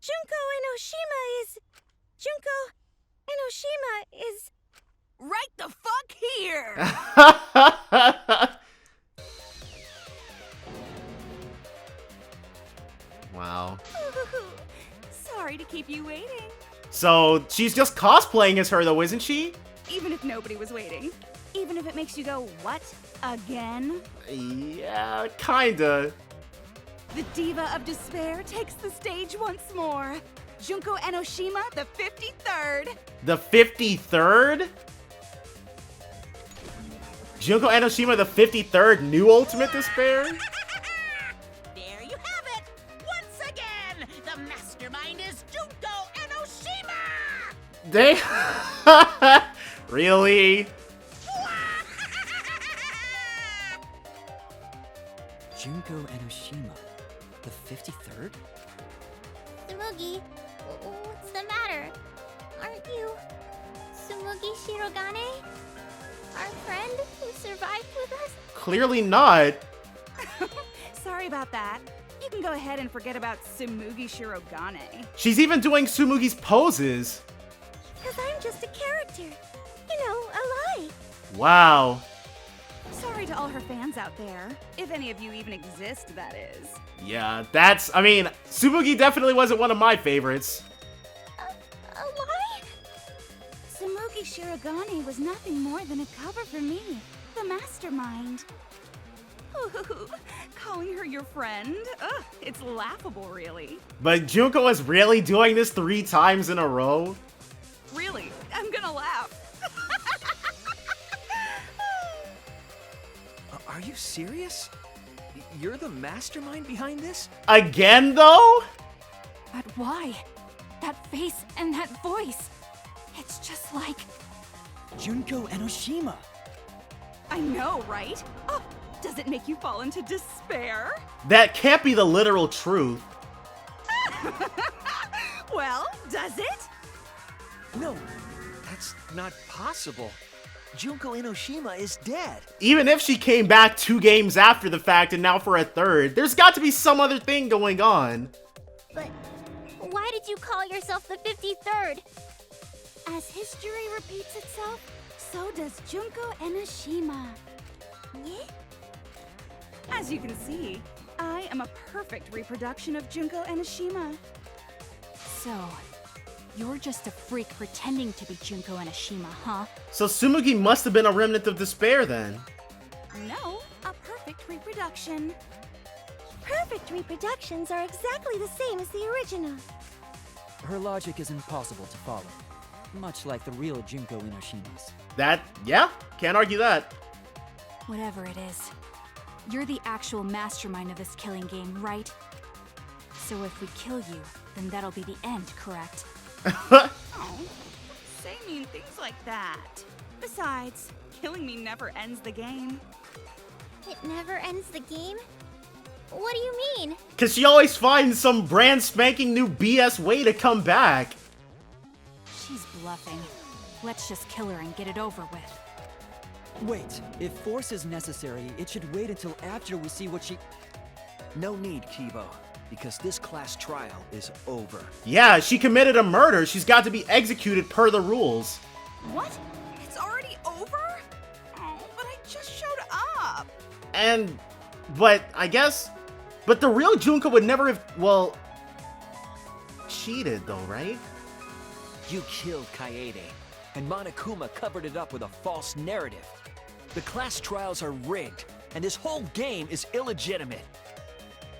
Junko Enoshima is... Right the fuck here! Wow. Sorry to keep you waiting. So, she's just cosplaying as her though, isn't she? Even if nobody was waiting. Even if it makes you go, what? Again? Yeah, kinda. The Diva of Despair takes the stage once more. Junko Enoshima, the 53rd. The 53rd? Junko Enoshima, the 53rd new Ultimate Despair? There you have it! Once again, the mastermind is Junko Enoshima! They... Really? Junko Enoshima, the 53rd? Tsumugi, what's the matter? Aren't you Tsumugi Shirogane? Our friend who survived with us? Clearly not. Sorry about that. You can go ahead and forget about Tsumugi Shirogane. She's even doing Tsumugi's poses. Because I'm just a character. You know, a lie. Wow. Sorry to all her fans out there. If any of you even exist, that is. Yeah, I mean, Tsumugi definitely wasn't one of my favorites. A lie? Tsumugi Shirogane was nothing more than a cover for me, the mastermind. Ooh, calling her your friend? Ugh, it's laughable, really. But Junko is really doing this 3 times in a row? Really, I'm gonna laugh. Are you serious? You're the mastermind behind this? Again, though? But why? That face and that voice. It's just like... Junko Enoshima. I know, right? Oh, does it make you fall into despair? That can't be the literal truth. Well, does it? No, that's not possible. Junko Enoshima is dead. Even if she came back 2 games after the fact and now for a 3rd, there's got to be some other thing going on. But why did you call yourself the 53rd? As history repeats itself, so does Junko Enoshima. Yeah? As you can see, I am a perfect reproduction of Junko Enoshima. So, you're just a freak pretending to be Junko Enoshima, huh? So Tsumugi must have been a remnant of despair then. No, a perfect reproduction. Perfect reproductions are exactly the same as the original. Her logic is impossible to follow, much like the real Junko Enoshima's. Yeah, can't argue that. Whatever it is, you're the actual mastermind of this killing game, right? So if we kill you, then that'll be the end, correct? Oh, say mean things like that. Besides, killing me never ends the game. It never ends the game? What do you mean? Cause she always finds some brand spanking new BS way to come back. She's bluffing. Let's just kill her and get it over with. Wait, if force is necessary, it should wait until after we see what she... No need, Kibo, because this class trial is over. Yeah, she committed a murder. She's got to be executed per the rules. What? It's already over? Oh, but I just showed up. But the real Junko would never have, well, cheated though, right? You killed Kaede, and Monokuma covered it up with a false narrative. The class trials are rigged, and this whole game is illegitimate.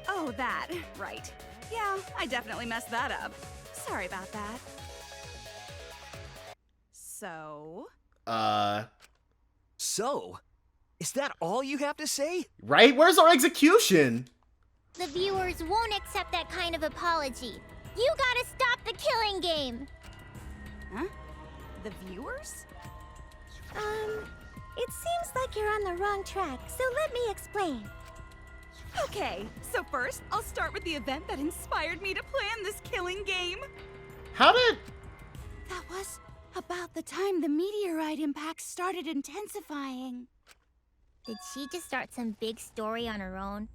Oh, that. Right. Yeah, I definitely messed that up. Sorry about that. So? So? Is that all you have to say? Right? Where's our execution? The viewers won't accept that kind of apology. You gotta stop the killing game. Huh? The viewers? It seems like you're on the wrong track, so let me explain. Okay, so first, I'll start with the event that inspired me to plan this killing game. How did... That was about the time the meteorite impact started intensifying. Did she just start some big story on her own?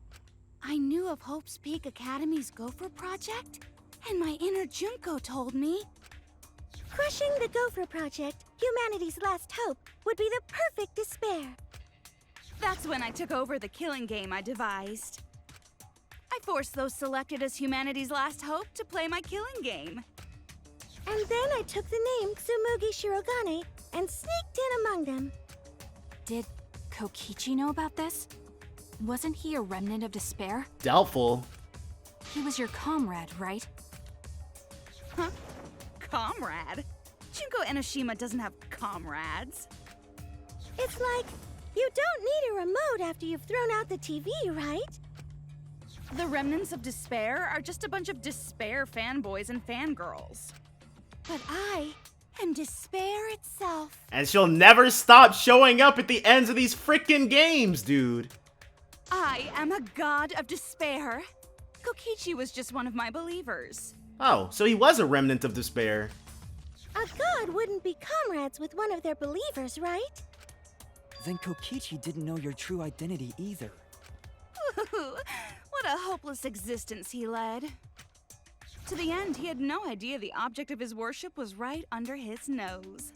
I knew of Hope's Peak Academy's Gopher project, And my inner Junko told me. Crushing the Gopher Project, humanity's last hope, would be the perfect despair. That's when I took over the killing game I devised. I forced those selected as humanity's last hope to play my killing game. And then I took the name Tsumugi Shirogane and sneaked in among them. Did Kokichi know about this? Wasn't he a remnant of despair? Doubtful. He was your comrade, right? Huh? Comrade? Junko Enoshima doesn't have comrades. It's like, you don't need a remote after you've thrown out the TV, right? The remnants of despair are just a bunch of despair fanboys and fangirls. But I am despair itself. And she'll never stop showing up at the ends of these frickin' games, dude. I am a god of despair. Kokichi was just one of my believers. Oh, so he was a remnant of despair. A god wouldn't be comrades with one of their believers, right? Then Kokichi didn't know your true identity either. What a hopeless existence he led. To the end, he had no idea the object of his worship was right under his nose.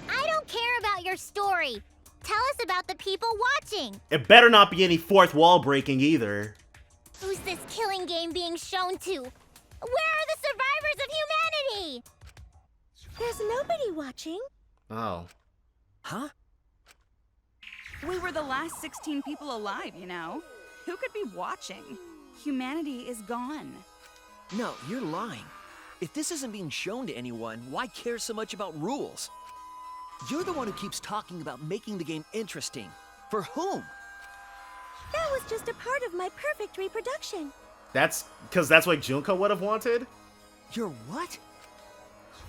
I don't care about your story. Tell us about the people watching. It better not be any fourth wall breaking either. Who's this killing game being shown to? Where are the survivors of humanity? There's nobody watching. Oh. Huh? We were the last 16 people alive, you know. Who could be watching? Humanity is gone. No, you're lying. If this isn't being shown to anyone, why care so much about rules? You're the one who keeps talking about making the game interesting. For whom? That was just a part of my perfect reproduction. That's because that's what Junko would have wanted? You're what?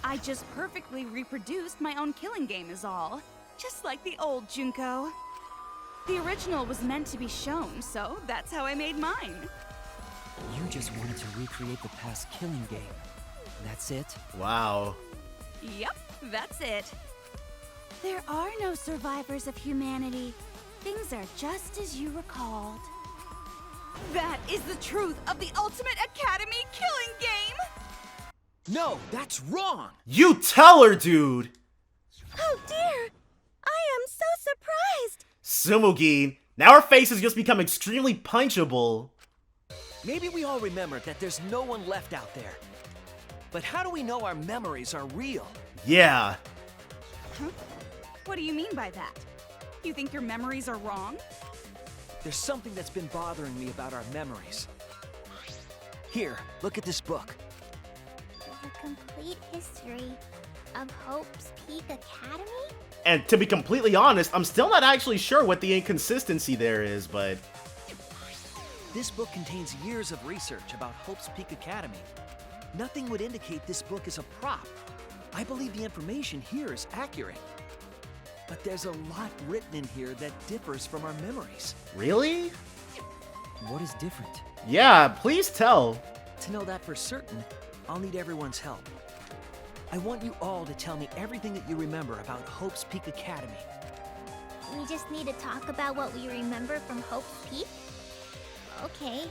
I just perfectly reproduced my own killing game is all. Just like the old Junko. The original was meant to be shown, so that's how I made mine. You just wanted to recreate the past killing game. That's it? Wow. Yep, that's it. There are no survivors of humanity. Things are just as you recalled. That is the truth of the Ultimate Academy killing game! No, that's wrong! You tell her, dude! Oh dear! I am so surprised! Tsumugi, now her face has just become extremely punchable. Maybe we all remember that there's no one left out there. But how do we know our memories are real? Yeah. Huh? What do you mean by that? You think your memories are wrong? There's something that's been bothering me about our memories. Here, look at this book. The complete history of Hope's Peak Academy? And to be completely honest, I'm still not actually sure what the inconsistency there is, but... This book contains years of research about Hope's Peak Academy. Nothing would indicate this book is a prop. I believe the information here is accurate. But there's a lot written in here that differs from our memories. Really? What is different? Yeah, please tell. To know that for certain, I'll need everyone's help. I want you all to tell me everything that you remember about Hope's Peak Academy. We just need to talk about what we remember from Hope's Peak? Okay.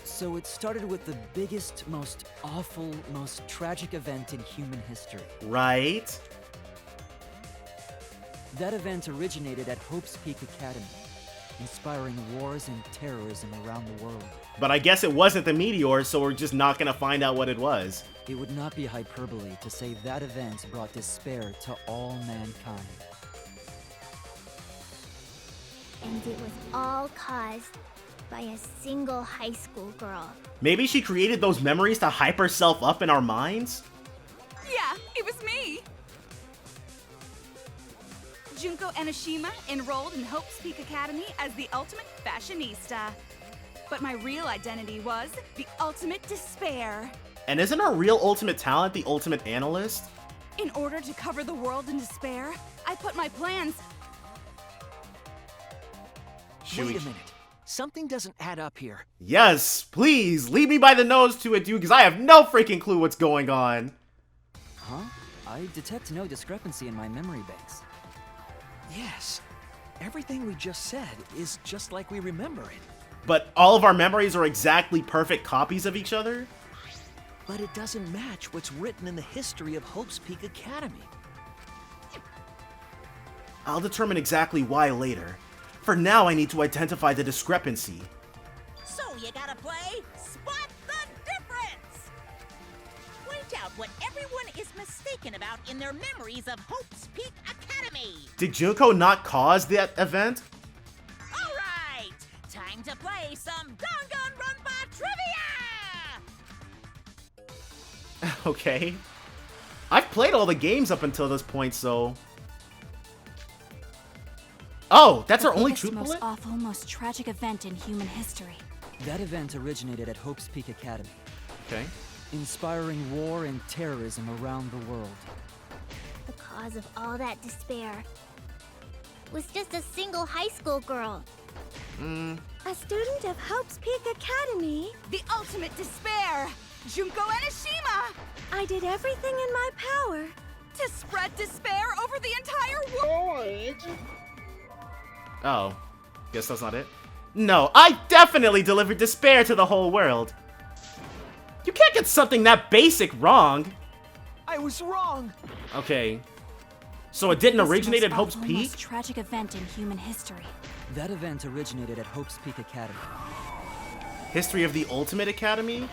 So it started with the biggest, most awful, most tragic event in human history. Right? That event originated at Hope's Peak Academy, inspiring wars and terrorism around the world. But I guess it wasn't the meteor, so we're just not gonna find out what it was. It would not be hyperbole to say that event brought despair to all mankind. And it was all caused by a single high school girl. Maybe she created those memories to hype herself up in our minds? Yeah, it was me! Junko Enoshima enrolled in Hope's Peak Academy as the ultimate fashionista. But my real identity was the ultimate despair. And isn't our real ultimate talent the ultimate analyst? In order to cover the world in despair, I put my plans... Should Wait we- a minute. Something doesn't add up here. Yes, please, lead me by the nose to it, dude, because I have no freaking clue what's going on. Huh? I detect no discrepancy in my memory banks. Yes. Everything we just said is just like we remember it. but all of our memories are exactly perfect copies of each other? But it doesn't match what's written in the history of Hope's Peak Academy. I'll determine exactly why later. For now, I need to identify the discrepancy. So you gotta play Spot the Difference! Point out what everyone is mistaken about in their memories of Hope's Peak Academy! Did Junko not cause that event? Alright! Time to play some Danganronpa trivia! Okay. I've played all the games up until this point, so... Oh, that's our only truth most bullet? awful, most tragic event in human history. That event originated at Hope's Peak Academy, Okay. inspiring war and terrorism around the world. The cause of all that despair was just a single high school girl. A student of Hope's Peak Academy. The ultimate despair! Junko Enoshima! I did everything in my power. To spread despair over the entire world! Oh. Guess that's not it? No, I definitely delivered despair to the whole world. You can't get something that basic wrong. I was wrong! Okay. So it didn't This originate at most Hope's awful, Peak? most tragic event in human history. That event originated at Hope's Peak Academy. History of the Ultimate Academy?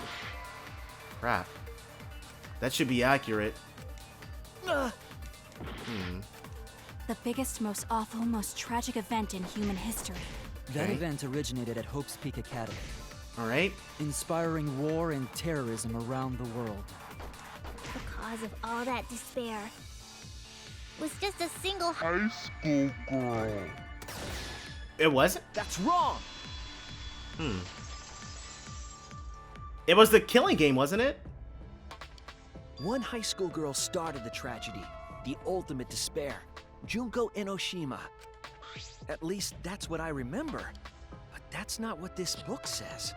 Crap. That should be accurate. The biggest, most awful, most tragic event in human history. That Okay. event originated at Hope's Peak Academy, Alright. inspiring war and terrorism around the world. The cause of all that despair was just a single high school girl. It wasn't? That's wrong! It was the Killing Game, wasn't it? One high school girl started the tragedy, the ultimate despair, Junko Enoshima. At least that's what I remember. But that's not what this book says.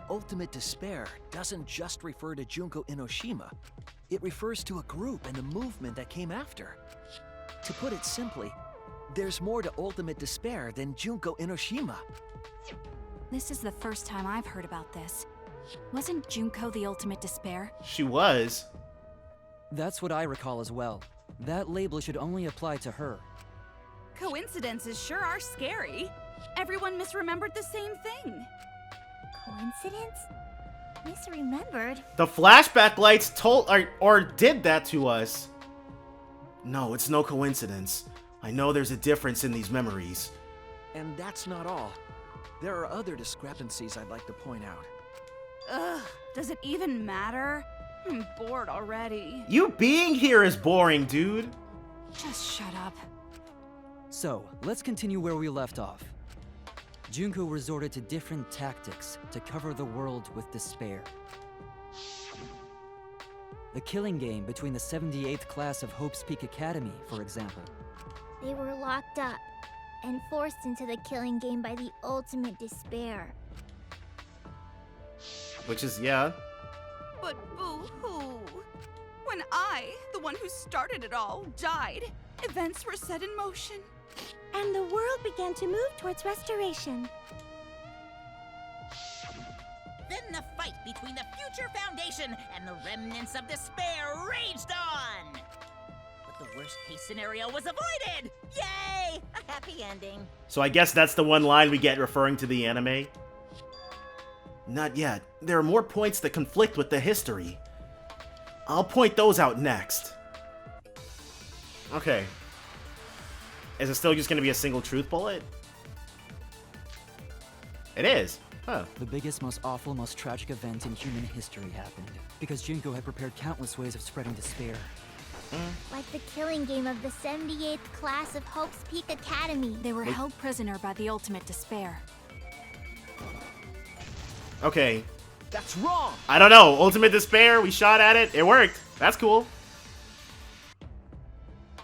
Ultimate despair doesn't just refer to Junko Enoshima. It refers to a group and the movement that came after. To put it simply, there's more to ultimate despair than Junko Enoshima. This is the first time I've heard about this. Wasn't Junko the ultimate despair? She was. That's what I recall as well. That label should only apply to her. Coincidences sure are scary. Everyone misremembered the same thing. Coincidence? Misremembered? The flashback lights told or did that to us. No, it's no coincidence. I know there's a difference in these memories. And that's not all. There are other discrepancies I'd like to point out. Ugh, does it even matter? I'm bored already. You being here is boring, dude. Just shut up. So, let's continue where we left off. Junko resorted to different tactics to cover the world with despair. The killing game between the 78th class of Hope's Peak Academy, for example. They were locked up and forced into the killing game by the ultimate despair. Which is, yeah. But boo-hoo. When I, the one who started it all, died, events were set in motion. And the world began to move towards restoration. Then the fight between the Future Foundation and the remnants of despair raged on! But the worst-case scenario was avoided! Yay! A happy ending. So I guess that's the one line we get referring to the anime. Not yet. There are more points that conflict with the history. I'll point those out next. Okay. Is it still just going to be a single truth bullet? It is. Huh. The biggest, most awful, most tragic event in human history happened because Junko had prepared countless ways of spreading despair. Like the killing game of the 78th class of Hope's Peak Academy. They were held prisoner by the ultimate despair. Okay. That's wrong! I don't know. Ultimate Despair, we shot at it. It worked. That's cool.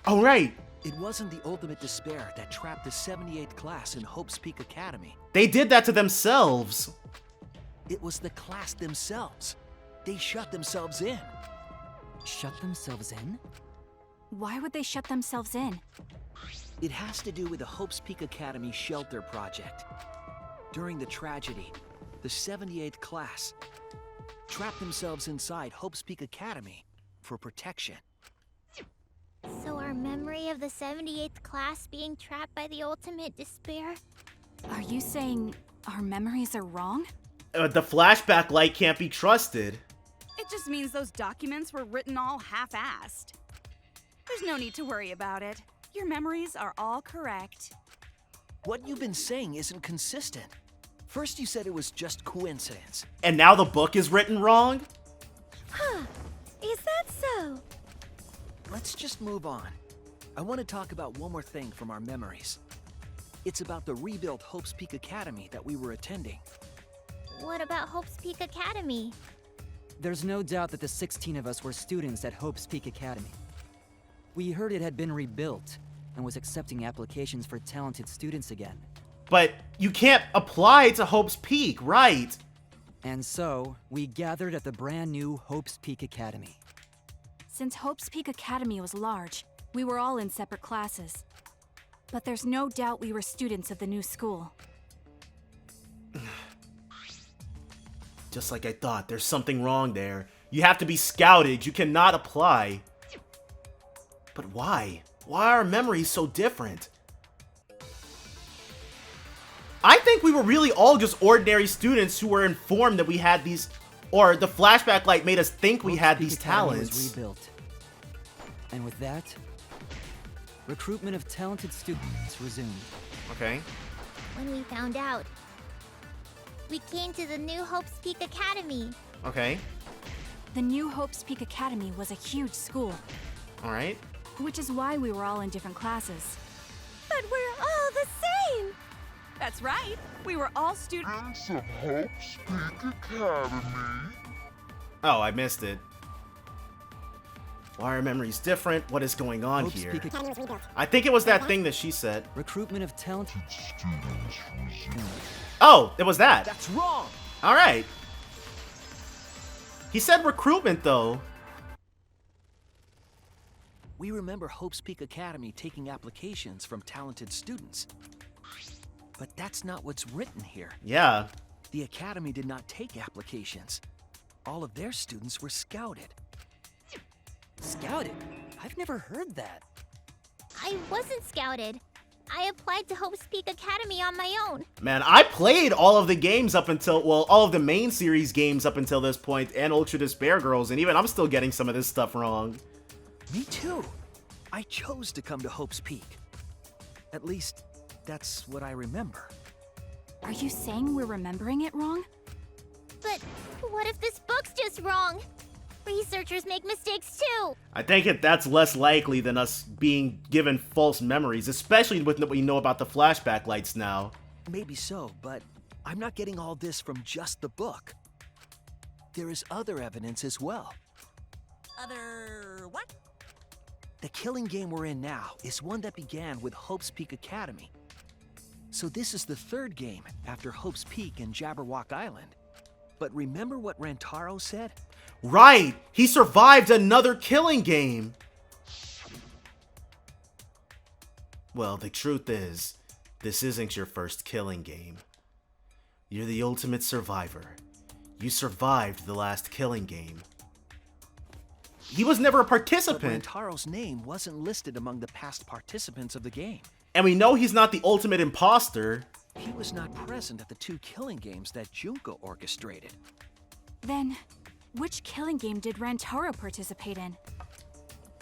Oh, right. It wasn't the ultimate despair that trapped the 78th class in Hope's Peak Academy. They did that to themselves. It was the class themselves. They shut themselves in. Shut themselves in? Why would they shut themselves in? It has to do with the Hope's Peak Academy Shelter Project. During the tragedy, the 78th class trapped themselves inside Hope's Peak Academy for protection. So our memory of the 78th class being trapped by the ultimate despair? Are you saying our memories are wrong? The flashback light can't be trusted. It just means those documents were written all half-assed. There's no need to worry about it. Your memories are all correct. What you've been saying isn't consistent. First you said it was just coincidence. And now the book is written wrong? Huh. Is that so? Let's just move on. I want to talk about one more thing from our memories. It's about the rebuilt Hope's Peak Academy that we were attending. What about Hope's Peak Academy? There's no doubt that the 16 of us were students at Hope's Peak Academy. We heard it had been rebuilt and was accepting applications for talented students again. But you can't apply to Hope's Peak, right? And so, we gathered at the brand new Hope's Peak Academy. Since Hope's Peak Academy was large, we were all in separate classes. But there's no doubt we were students of the new school. Just like I thought, there's something wrong there. You have to be scouted, you cannot apply. But why? Why are our memories so different? I think we were really all just ordinary students who were informed that we had these, or the flashback light made us think we had these talents. Was rebuilt. And with that, recruitment of talented students resumed. Okay. When we found out, we came to the new Hope's Peak Academy. Okay. The new Hope's Peak Academy was a huge school, All right. which is why we were all in different classes. But we're all the same! That's right. We were all students. of Hope's Peak Academy. Oh, I missed it. Why are memories different? What is going on Hope's here? Peak Academy. I think it was that thing that she said. Recruitment of talented Students resume. Oh, it was that. That's wrong! All right. He said recruitment, though. We remember Hope's Peak Academy taking applications from talented students. But that's not what's written here. Yeah. The Academy did not take applications. All of their students were scouted. Scouted? I've never heard that. I wasn't scouted. I applied to Hope's Peak Academy on my own. Man, I played all of the games up until, well, all of the main series games up until this point, and Ultra Despair Girls, and even I'm still getting some of this stuff wrong. Me too. I chose to come to Hope's Peak. At least, that's what I remember. Are you saying we're remembering it wrong? But what if this book's just wrong? Researchers make mistakes too. I think that's less likely than us being given false memories, especially with what we know about the flashback lights now. Maybe so, but I'm not getting all this from just the book. There is other evidence as well. Other what? The killing game we're in now is one that began with Hope's Peak Academy. So this is the third game after Hope's Peak and Jabberwock Island. But remember what Rantaro said? Right! He survived another killing game! Well, the truth is, this isn't your first killing game. You're the ultimate survivor. You survived the last killing game. He was never a But participant, Rantaro's name wasn't listed among the past participants of the game. and we know he's not the ultimate imposter. He was not present at the two killing games that Junko orchestrated. Then, which killing game did Rantaro participate in?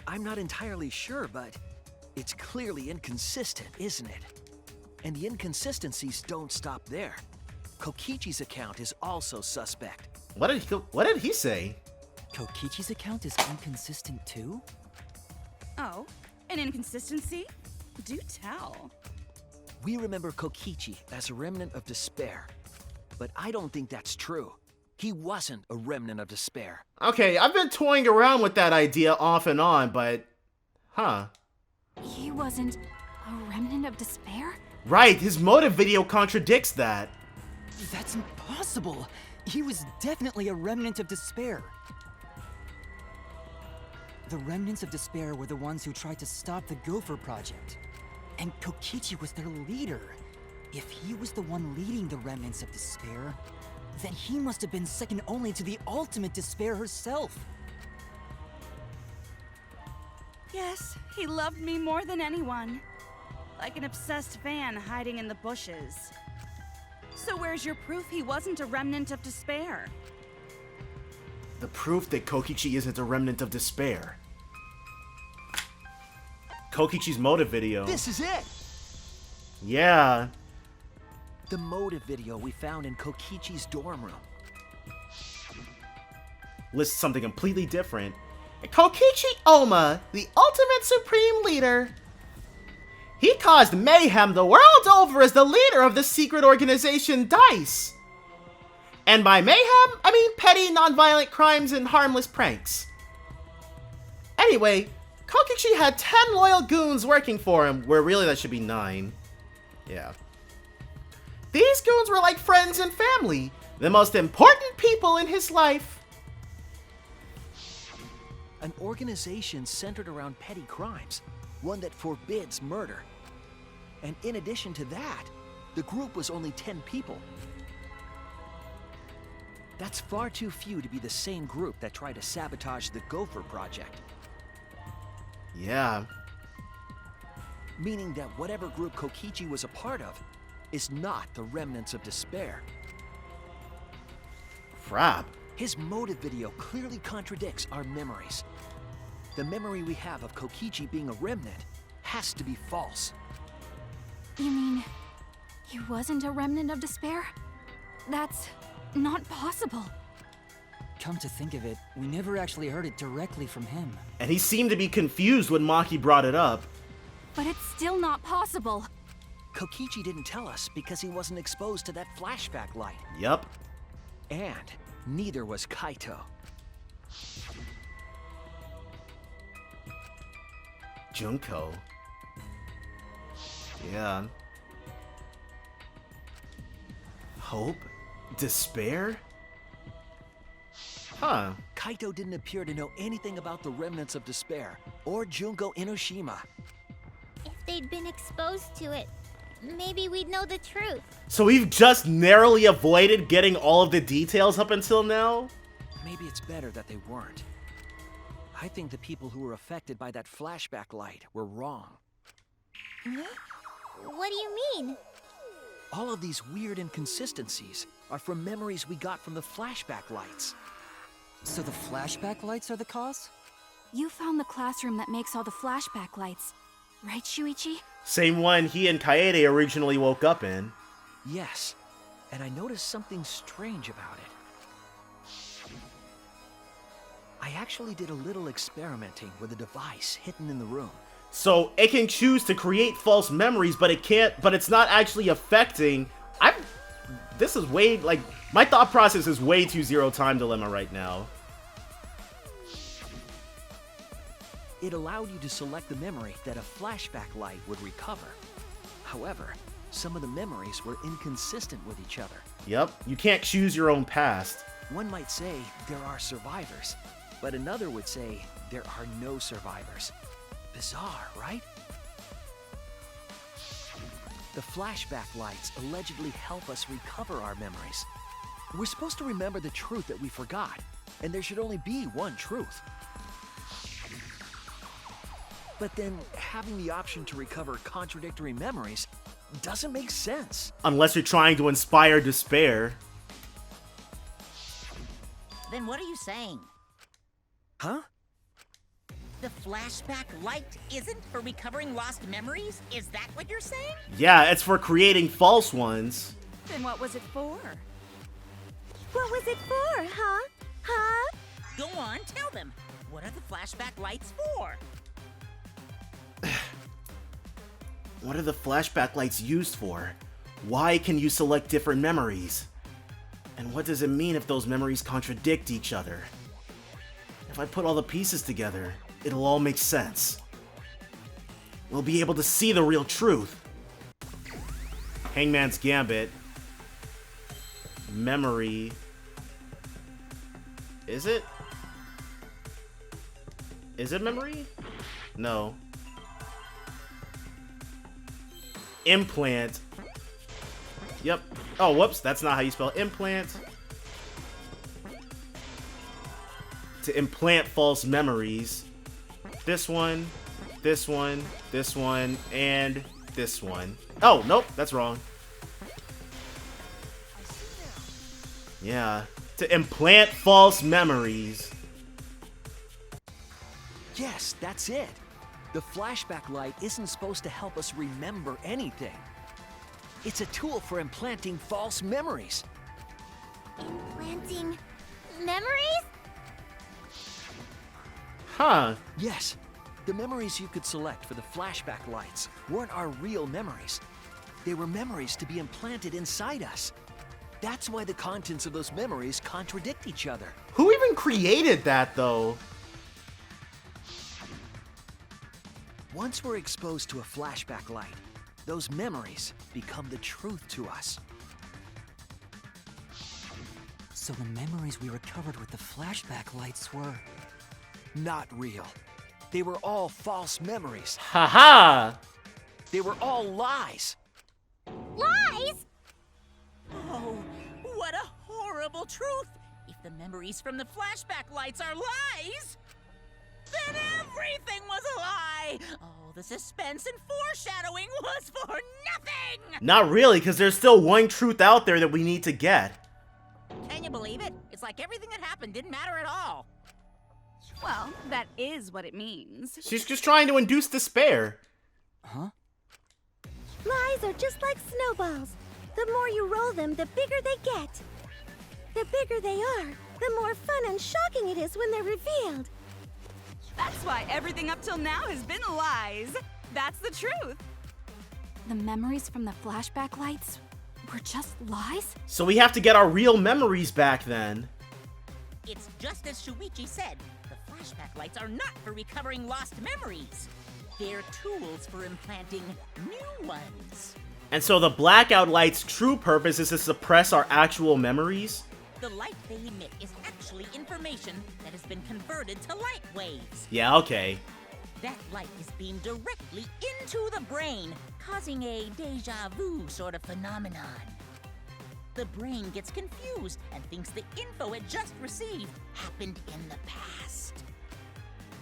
I'm not entirely sure, but it's clearly inconsistent, isn't it? And the inconsistencies don't stop there. Kokichi's account is also suspect. What did he say? Kokichi's account is inconsistent too? Oh, an inconsistency? Do tell. We remember Kokichi as a remnant of despair, but I don't think that's true. He wasn't a remnant of despair. Okay, I've been toying around with that idea off and on, but... Huh. He wasn't a remnant of despair? Right, his motive video contradicts that. That's impossible! He was definitely a remnant of despair. The remnants of despair were the ones who tried to stop the Gopher Project. And Kokichi was their leader. If he was the one leading the remnants of despair, then he must have been second only to the ultimate despair herself. Yes, he loved me more than anyone. Like an obsessed fan hiding in the bushes. So where's your proof he wasn't a remnant of despair? The proof that Kokichi isn't a remnant of despair. Kokichi's motive video. This is it! Yeah. The motive video we found in Kokichi's dorm room. Lists something completely different. Kokichi Oma, the ultimate supreme leader. He caused mayhem the world over as the leader of the secret organization DICE. And by mayhem, I mean petty, non-violent crimes and harmless pranks. Anyway, Kokichi had 10 loyal goons working for him, where really that should be 9. Yeah. These goons were like friends and family, the most important people in his life. An organization centered around petty crimes, one that forbids murder. And in addition to that, the group was only 10 people. That's far too few to be the same group that tried to sabotage the Gopher Project. Yeah. Meaning that whatever group Kokichi was a part of is not the remnants of despair. Frab. His motive video clearly contradicts our memories. The memory we have of Kokichi being a remnant has to be false. You mean, he wasn't a remnant of despair? That's not possible. Come to think of it, we never actually heard it directly from him. And he seemed to be confused when Maki brought it up. But it's still not possible. Kokichi didn't tell us because he wasn't exposed to that flashback light. Yup. And neither was Kaito. Junko. Yeah. Hope? Despair? Huh. Kaito didn't appear to know anything about the remnants of despair, or Junko Inoshima. If they'd been exposed to it, maybe we'd know the truth. So we've just narrowly avoided getting all of the details up until now? Maybe it's better that they weren't. I think the people who were affected by that flashback light were wrong. What do you mean? All of these weird inconsistencies are from memories we got from the flashback lights. So the flashback lights are the cause? You found the classroom that makes all the flashback lights, right, Shuichi? Same one he and Kaede originally woke up in. Yes, and I noticed something strange about it. I actually did a little experimenting with a device hidden in the room. So it can choose to create false memories, but it's not actually affecting. This is way, like, my thought process is way too Zero Time Dilemma right now. It allowed you to select the memory that a flashback light would recover. However, some of the memories were inconsistent with each other. Yep, you can't choose your own past. One might say there are survivors, but another would say there are no survivors. Bizarre, right? The flashback lights allegedly help us recover our memories. We're supposed to remember the truth that we forgot, and there should only be one truth. But then, having the option to recover contradictory memories doesn't make sense. Unless you're trying to inspire despair. Then what are you saying? Huh? The flashback light isn't for recovering lost memories? Is that what you're saying? Yeah, it's for creating false ones. Then what was it for? What was it for, huh? Huh? Go on, tell them. What are the flashback lights for? What are the flashback lights used for? Why can you select different memories? And what does it mean if those memories contradict each other? If I put all the pieces together, it'll all make sense. We'll be able to see the real truth. Hangman's Gambit. Memory. Is it? Is it memory? No. Implant. Yep. Oh, whoops. That's not how you spell implant. To implant false memories. This one, this one, this one, and this one. Oh, nope. That's wrong. Yeah. To implant false memories. Yes, that's it. The flashback light isn't supposed to help us remember anything. It's a tool for implanting false memories. Implanting memories? Huh. Yes, the memories you could select for the flashback lights weren't our real memories. They were memories to be implanted inside us. That's why the contents of those memories contradict each other. Who even created that, though? Once we're exposed to a flashback light, those memories become the truth to us. So the memories we recovered with the flashback lights were... Not real. They were all false memories. Haha! They were all lies. Lies? Oh, what a horrible truth! If the memories from the flashback lights are lies, then everything was a lie! Oh, the suspense and foreshadowing was for nothing! Not really, because there's still one truth out there that we need to get. Can you believe it? It's like everything that happened didn't matter at all. Well, that is what it means. She's just trying to induce despair. Huh? Lies are just like snowballs. The more you roll them, the bigger they get. The bigger they are, the more fun and shocking it is when they're revealed. That's why everything up till now has been lies. That's the truth. The memories from the flashback lights were just lies? So we have to get our real memories back then. It's just as Shuichi said. The flashback lights are not for recovering lost memories. They're tools for implanting new ones. And so the blackout light's true purpose is to suppress our actual memories? The light they emit is actually information that has been converted to light waves. Yeah, okay. That light is beamed directly into the brain, causing a deja vu sort of phenomenon. The brain gets confused and thinks the info it just received happened in the past.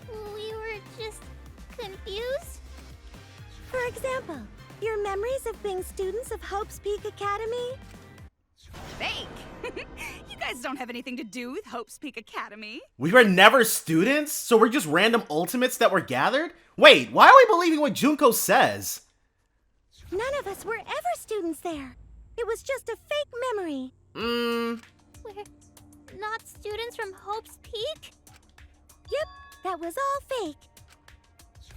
We were just confused? For example, your memories of being students of Hope's Peak Academy? Fake. You guys don't have anything to do with Hope's Peak Academy. We were never students, so we're just random ultimates that were gathered? Wait, why are we believing what Junko says? None of us were ever students there. It was just a fake memory. We're not students from Hope's Peak? Yep, that was all fake.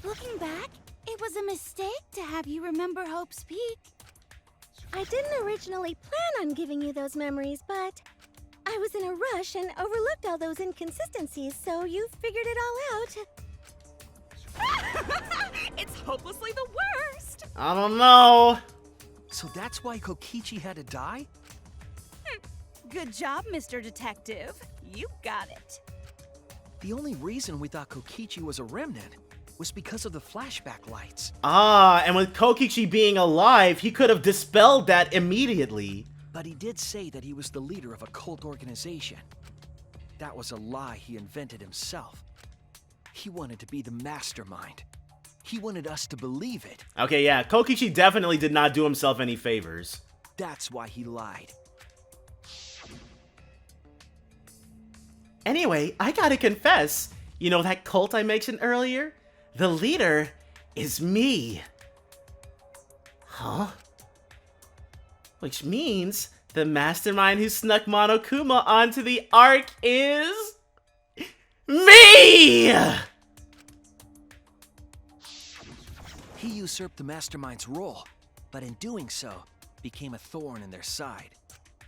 Looking back, it was a mistake to have you remember Hope's Peak. I didn't originally plan on giving you those memories, but I was in a rush and overlooked all those inconsistencies, so you figured it all out. It's hopelessly the worst. I don't know. So that's why Kokichi had to die? Good job, Mr. Detective. You got it. The only reason we thought Kokichi was a remnant was because of the flashback lights. Ah, and with Kokichi being alive, he could have dispelled that immediately. But he did say that he was the leader of a cult organization. That was a lie he invented himself. He wanted to be the mastermind. He wanted us to believe it. Okay, yeah, Kokichi definitely did not do himself any favors. That's why he lied. Anyway, I gotta confess, you know that cult I mentioned earlier? The leader is me. Huh? Which means the mastermind who snuck Monokuma onto the Ark is... me! He usurped the mastermind's role, but in doing so, became a thorn in their side.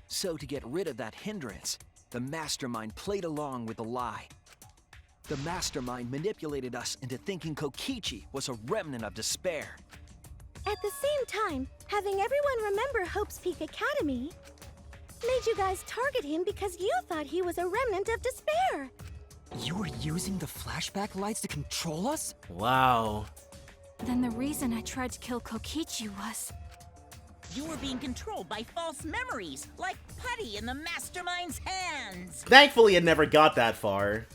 So to get rid of that hindrance, the mastermind played along with the lie. The mastermind manipulated us into thinking Kokichi was a remnant of despair. At the same time, having everyone remember Hope's Peak Academy made you guys target him because you thought he was a remnant of despair. You were using the flashback lights to control us? Wow. Then the reason I tried to kill Kokichi was... You were being controlled by false memories, like putty in the mastermind's hands. Thankfully, it never got that far.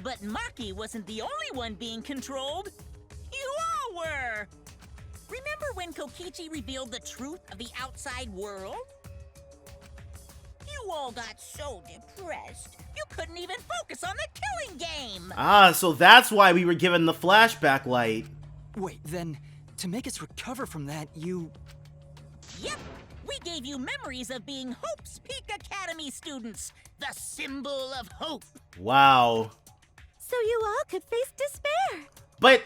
But Maki wasn't the only one being controlled. You all were! Remember when Kokichi revealed the truth of the outside world? You all got so depressed, you couldn't even focus on the killing game! Ah, so that's why we were given the flashback light. Wait, then, to make us recover from that, you... Yep, we gave you memories of being Hope's Peak Academy students, the symbol of hope. Wow. So you all could face despair. But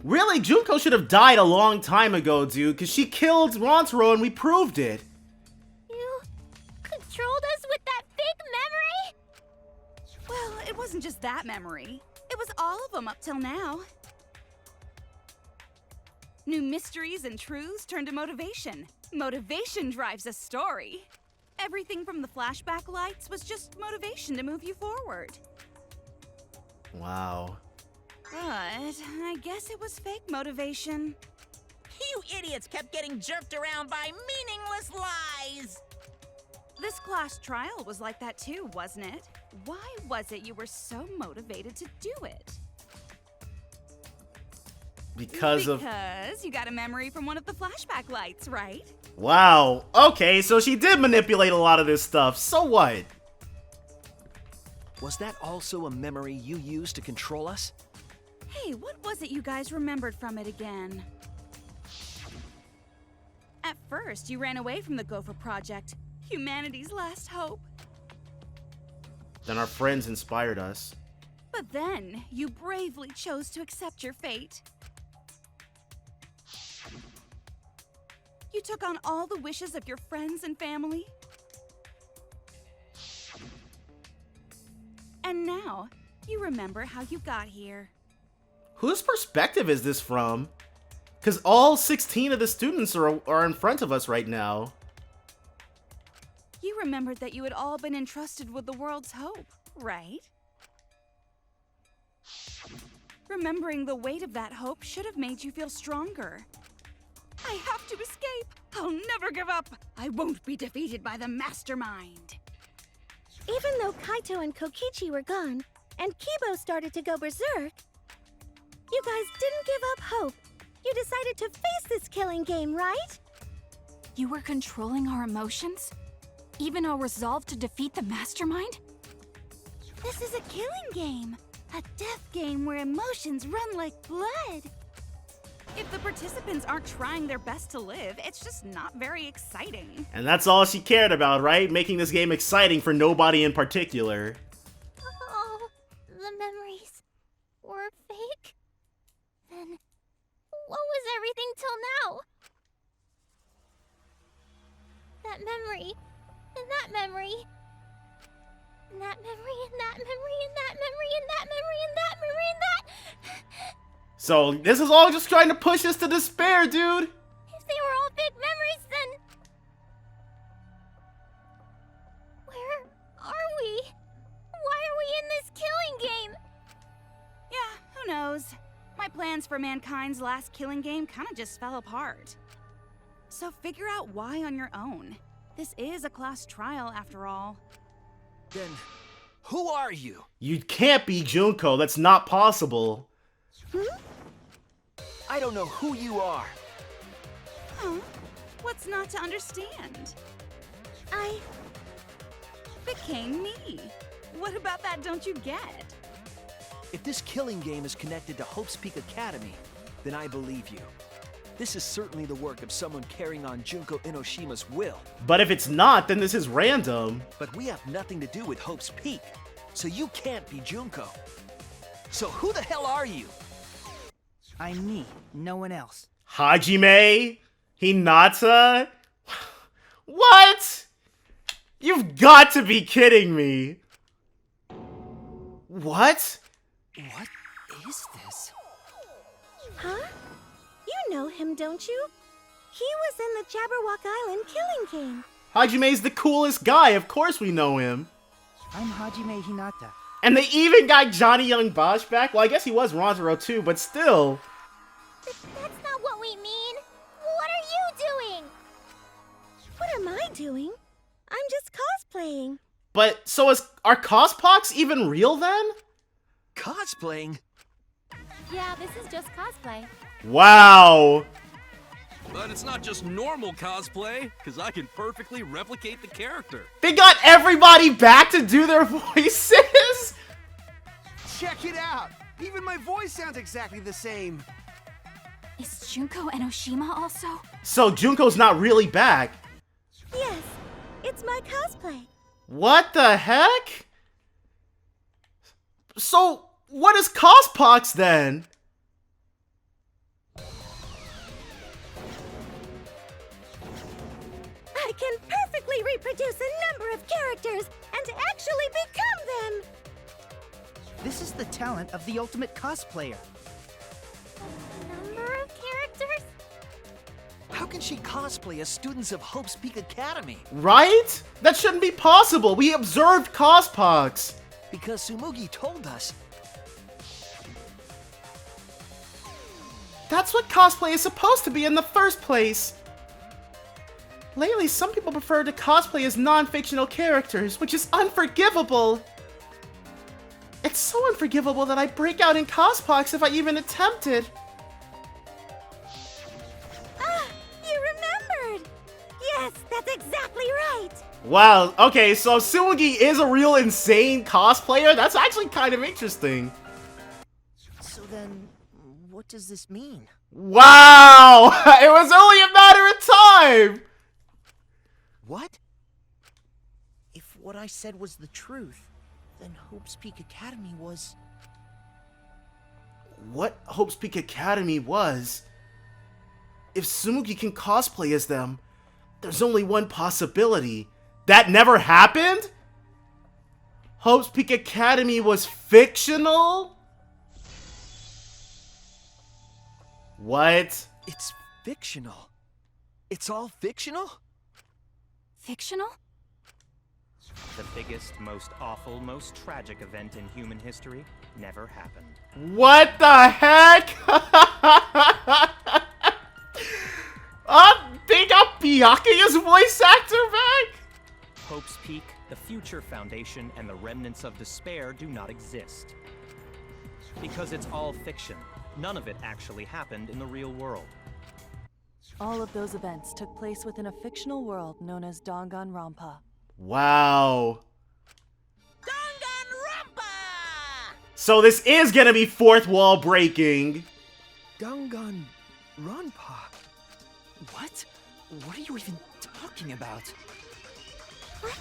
really, Junko should have died a long time ago, dude, because she killed Rantaro and we proved it. You controlled us with that fake memory? Well, it wasn't just that memory. It was all of them up till now. New mysteries and truths turn to motivation. Motivation drives a story. Everything from the flashback lights was just motivation to move you forward. Wow. But I guess it was fake motivation. You idiots kept getting jerked around by meaningless lies. This class trial was like that too, wasn't it? Why was it you were so motivated to do it? Because you got a memory from one of the flashback lights, right? Wow. Okay, so she did manipulate a lot of this stuff. So what? Was that also a memory you used to control us? Hey, what was it you guys remembered from it again? At first, you ran away from the Gopher Project, humanity's last hope. Then our friends inspired us. But then, you bravely chose to accept your fate. You took on all the wishes of your friends and family. And now, you remember how you got here. Whose perspective is this from? Because all 16 of the students are in front of us right now. You remembered that you had all been entrusted with the world's hope, right? Remembering the weight of that hope should have made you feel stronger. I have to escape! I'll never give up! I won't be defeated by the mastermind! Even though Kaito and Kokichi were gone, and Kibo started to go berserk, you guys didn't give up hope. You decided to face this killing game, right? You were controlling our emotions? Even our resolve to defeat the mastermind? This is a killing game. A death game where emotions run like blood. If the participants aren't trying their best to live, it's just not very exciting. And that's all she cared about, right? Making this game exciting for nobody in particular. Oh, the memories were fake? Then what was everything till now? That memory, and that memory, and that memory, and that memory, and that memory, and that memory, and that memory, and that... So this is all just trying to push us to despair, dude. If they were all fake memories, then... Where are we? Why are we in this killing game? Yeah, who knows? My plans for mankind's last killing game kinda just fell apart. So figure out why on your own. This is a class trial after all. Then, who are you? You can't be Junko. That's not possible. I don't know who you are. Huh? What's not to understand? I became me. What about that don't you get? If this killing game is connected to Hope's Peak Academy, then I believe you. This is certainly the work of someone carrying on Junko Inoshima's will. But if it's not, then this is random. But we have nothing to do with Hope's Peak, so you can't be Junko. So who the hell are you? I'm me, no one else. Hajime? Hinata? What? You've got to be kidding me. What? What is this? Huh? You know him, don't you? He was in the Jabberwock Island killing game. Hajime's the coolest guy, of course we know him. I'm Hajime Hinata. And they even got Johnny Young Bosch back? Well, I guess he was Rantaro too, but still. That's not what we mean. What are you doing? am I doing? I'm just cosplaying. But, so are cospox even real then? Cosplaying? Yeah, this is just cosplay. Wow! But it's not just normal cosplay, because I can perfectly replicate the character. They got everybody back to do their voices? Check it out! Even my voice sounds exactly the same. Is Junko and Oshima also? So Junko's not really back. Yes, it's my cosplay. What the heck? So, what is cospox then? I can perfectly reproduce a number of characters and actually become them. This is the talent of the ultimate cosplayer. Number of characters? How can she cosplay as students of Hope's Peak Academy? Right? That shouldn't be possible. We observed cospox. Because Tsumugi told us. That's what cosplay is supposed to be in the first place. Lately, some people prefer to cosplay as non-fictional characters, which is unforgivable. It's so unforgivable that I break out in cospox if I even attempt it. Ah, you remembered! Yes, that's exactly right! Wow, okay, so Tsumugi is a real insane cosplayer? That's actually kind of interesting. So then, what does this mean? Wow! It was only a matter of time! What? If what I said was the truth, then Hope's Peak Academy was... What Hope's Peak Academy was? If Tsumugi can cosplay as them, there's only one possibility. That never happened? Hope's Peak Academy was fictional? What? It's fictional. It's all fictional? Fictional? The biggest, most awful, most tragic event in human history never happened. What the heck? They got Byakuya's as voice actor back? Hope's Peak, the Future Foundation, and the remnants of despair do not exist. Because it's all fiction. None of it actually happened in the real world. All of those events took place within a fictional world known as Danganronpa. Wow. Danganronpa! So this is gonna be fourth wall breaking. Danganronpa? What? What are you even talking about? What?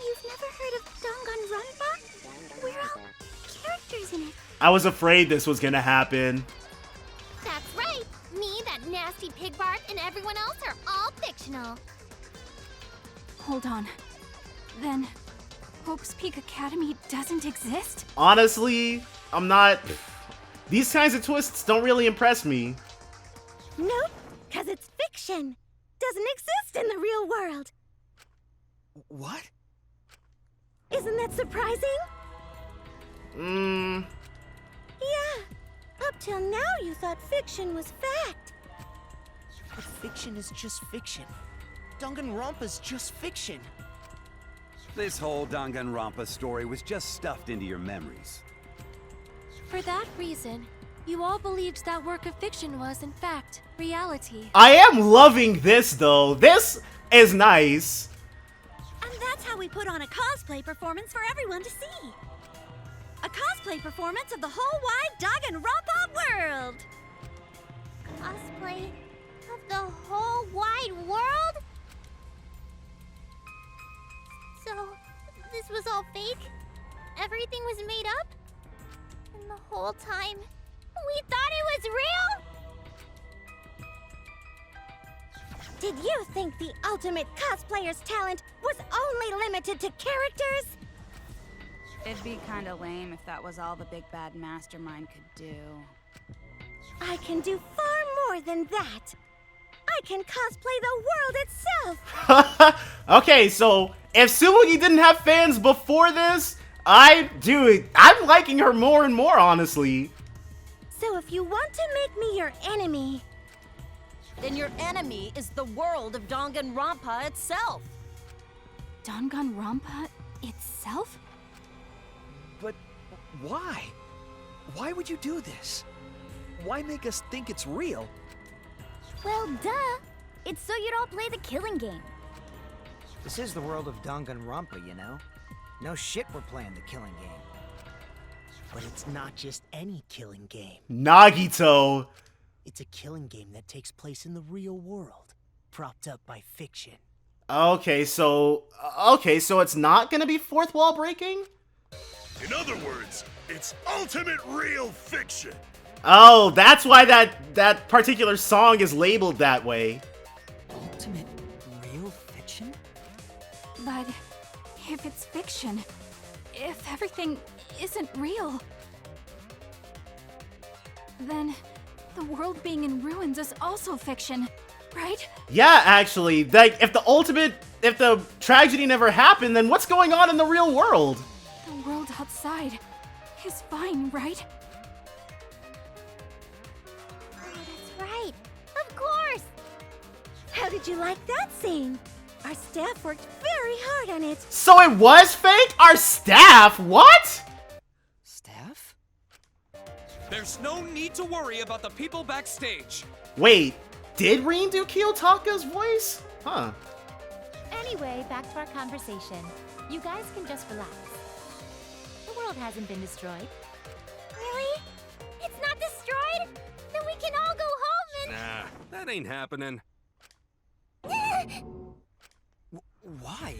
You've never heard of Danganronpa? We're all characters in it. I was afraid this was gonna happen. That's right. Me, that nasty pig Bart, and everyone else are all fictional. Hold on. Then, Hope's Peak Academy doesn't exist? Honestly, I'm not... These kinds of twists don't really impress me. Nope, because it's fiction. Doesn't exist in the real world. What? Isn't that surprising? Yeah. Up till now, you thought fiction was fact. But fiction is just fiction. Danganronpa's just fiction. This whole Danganronpa story was just stuffed into your memories. For that reason, you all believed that work of fiction was, in fact, reality. I am loving this, though. This is nice. And that's how we put on a cosplay performance for everyone to see. A cosplay performance of the whole wide Danganronpa world! Cosplay of the whole wide world? So, this was all fake? Everything was made up? And the whole time, we thought it was real? Did you think the ultimate cosplayer's talent was only limited to characters? It'd be kinda lame if that was all the big bad mastermind could do. I can do far more than that. I can cosplay the world itself. Okay, so if Tsumugi didn't have fans before this, I'm liking her more and more, honestly. So if you want to make me your enemy, then your enemy is the world of Danganronpa itself. Danganronpa itself? But why? Why would you do this? Why make us think it's real? Well, duh. It's so you don't play the killing game. This is the world of Danganronpa, you know? No shit we're playing the killing game. But it's not just any killing game. Nagito! It's a killing game that takes place in the real world, propped up by fiction. Okay, so it's not gonna be fourth wall breaking? In other words, it's ultimate real fiction. Oh, that's why that particular song is labeled that way. Ultimate real fiction? But if it's fiction, if everything isn't real, then the world being in ruins is also fiction, right? Yeah, actually, like if the tragedy never happened, then what's going on in the real world? The world outside is fine, right? That's right. Of course. How did you like that scene? Our staff worked very hard on it. So it was fake? Our staff? What? Staff? There's no need to worry about the people backstage. Wait, did Reen do Kiyotaka's voice? Huh. Anyway, back to our conversation. You guys can just relax. The world hasn't been destroyed. Really? It's not destroyed? Then we can all go home and... Nah, that ain't happening. Why?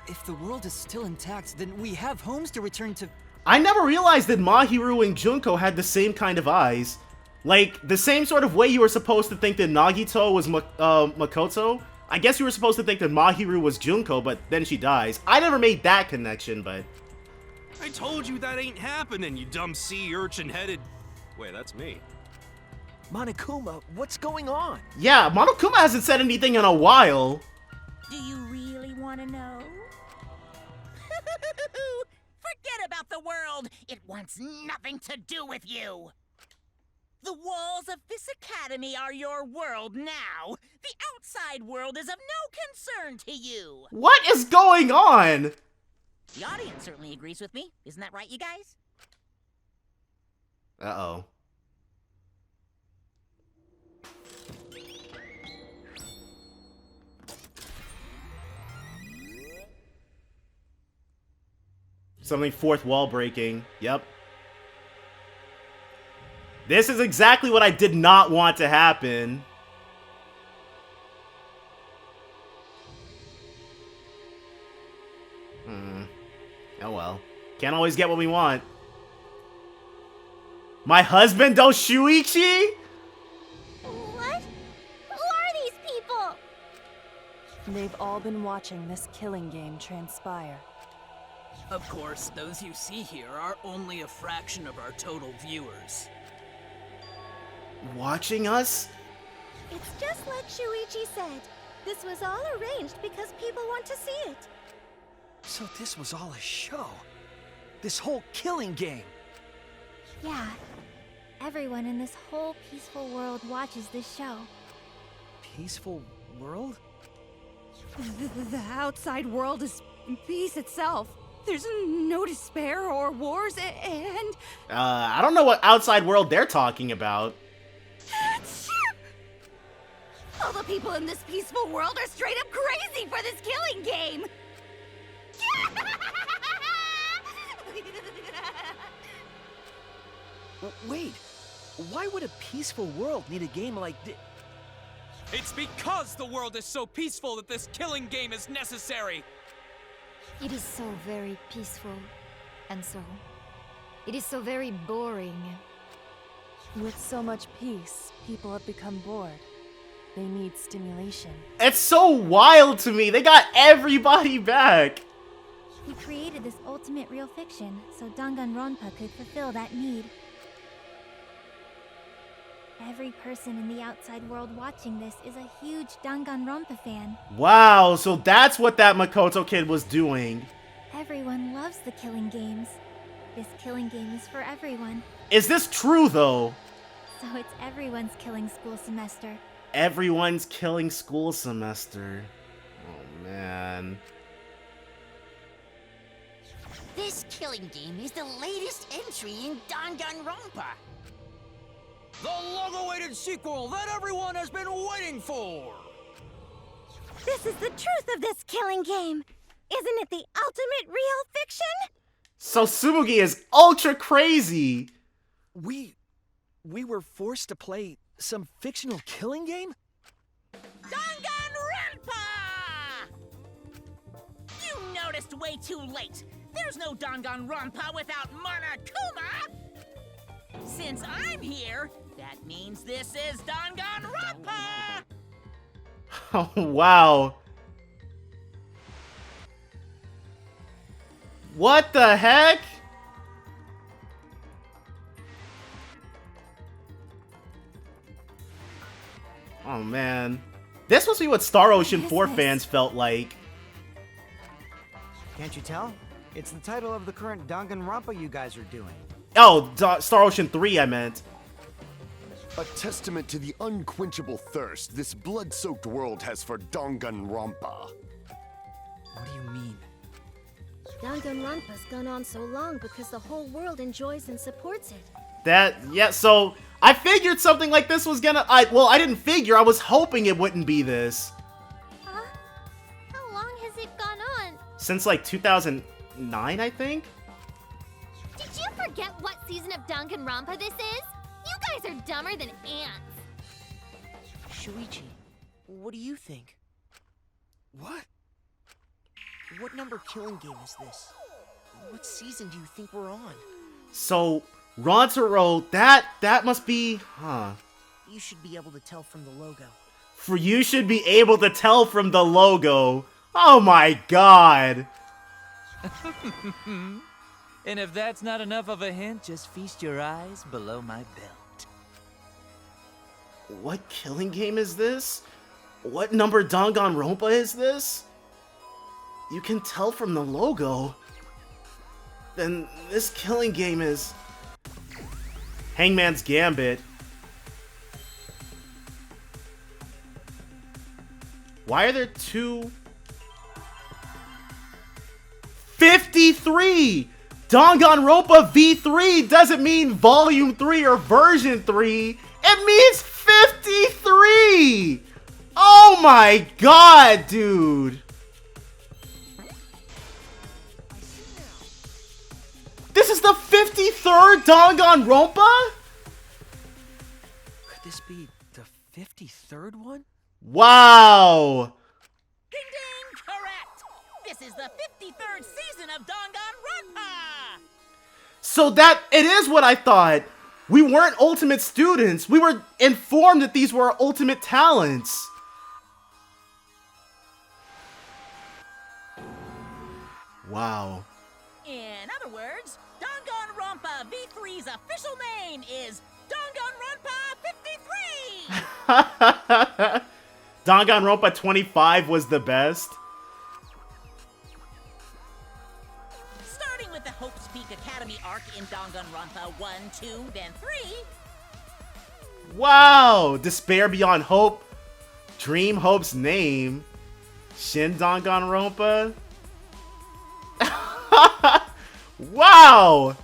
If the world is still intact, then we have homes to return to. I never realized that Mahiru and Junko had the same kind of eyes. Like, the same sort of way you were supposed to think that Nagito was Makoto. I guess you were supposed to think that Mahiru was Junko, but then she dies. I never made that connection, but... I told you that ain't happening, you dumb sea urchin-headed... Wait, that's me. Monokuma, what's going on? Yeah, Monokuma hasn't said anything in a while. Do you really want to know? Forget about the world! It wants nothing to do with you! The walls of this academy are your world now! The outside world is of no concern to you! What is going on? The audience certainly agrees with me. Isn't that right, you guys? Uh-oh. Something fourth wall breaking. Yep. This is exactly what I did not want to happen. Oh well. Can't always get what we want. My husband, don't Shuichi? What? Who are these people? They've all been watching this killing game transpire. Of course, those you see here are only a fraction of our total viewers. Watching us? It's just like Shuichi said. This was all arranged because people want to see it. So this was all a show? This whole killing game? Yeah. Everyone in this whole peaceful world watches this show. Peaceful world? The outside world is peace itself. There's no despair or wars, and... I don't know what outside world they're talking about. All the people in this peaceful world are straight up crazy for this killing game! Wait, why would a peaceful world need a game like this? It's because the world is so peaceful that this killing game is necessary! It is so very peaceful, and so... it is so very boring. With so much peace, people have become bored. They need stimulation. It's so wild to me. They got everybody back. We created this ultimate real fiction so Danganronpa could fulfill that need. Every person in the outside world watching this is a huge Danganronpa fan. Wow, so that's what that Makoto kid was doing. Everyone loves the killing games. This killing game is for everyone. Is this true, though? So it's everyone's killing school semester. Everyone's killing school semester. Oh, man. This killing game is the latest entry in Danganronpa. The long-awaited sequel that everyone has been waiting for! This is the truth of this killing game. Isn't it the ultimate real fiction? So Tsumugi is ultra crazy. We were forced to play some fictional killing game? Danganronpa! You noticed way too late. There's no Danganronpa without Monokuma! Since I'm here, that means this is Danganronpa! Oh, wow. What the heck? Oh, man. This must be what Star Ocean 4 fans felt like. Can't you tell? It's the title of the current Danganronpa you guys are doing. Oh, Star Ocean 3, I meant. A testament to the unquenchable thirst this blood-soaked world has for Danganronpa. What do you mean? Danganronpa's gone on so long because the whole world enjoys and supports it. Yeah, so I figured something like this was gonna, well, I didn't figure, I was hoping it wouldn't be this. Huh? How long has it gone on? Since like 2009, I think? Did you forget what season of Danganronpa this is? You guys are dumber than ants. Shuichi, what do you think? What? What number killing game is this? What season do you think we're on? So, Rantaro, that must be, huh. You should be able to tell from the logo. For you should be able to tell from the logo. Oh my god. And if that's not enough of a hint, just feast your eyes below my belt. What killing game is this? What number Danganronpa is this? You can tell from the logo. Then this killing game is Hangman's Gambit. Why are there two? 53! Danganronpa V3 doesn't mean Volume 3 or Version 3. It means 53! Oh my god, dude! This is the 53rd Danganronpa? Could this be the 53rd one? Wow! Ding ding! Correct! This is the 53rd season of Danganronpa! So that, it is what I thought. We weren't ultimate students. We were informed that these were our ultimate talents. Wow. In other words, Danganronpa V3's official name is Danganronpa 53! Danganronpa 25 was the best. Starting with the Hope's Peak Academy arc in Danganronpa 1, 2, then 3. Wow! Despair Beyond Hope. Dream Hope's name. Shin Danganronpa. Wow!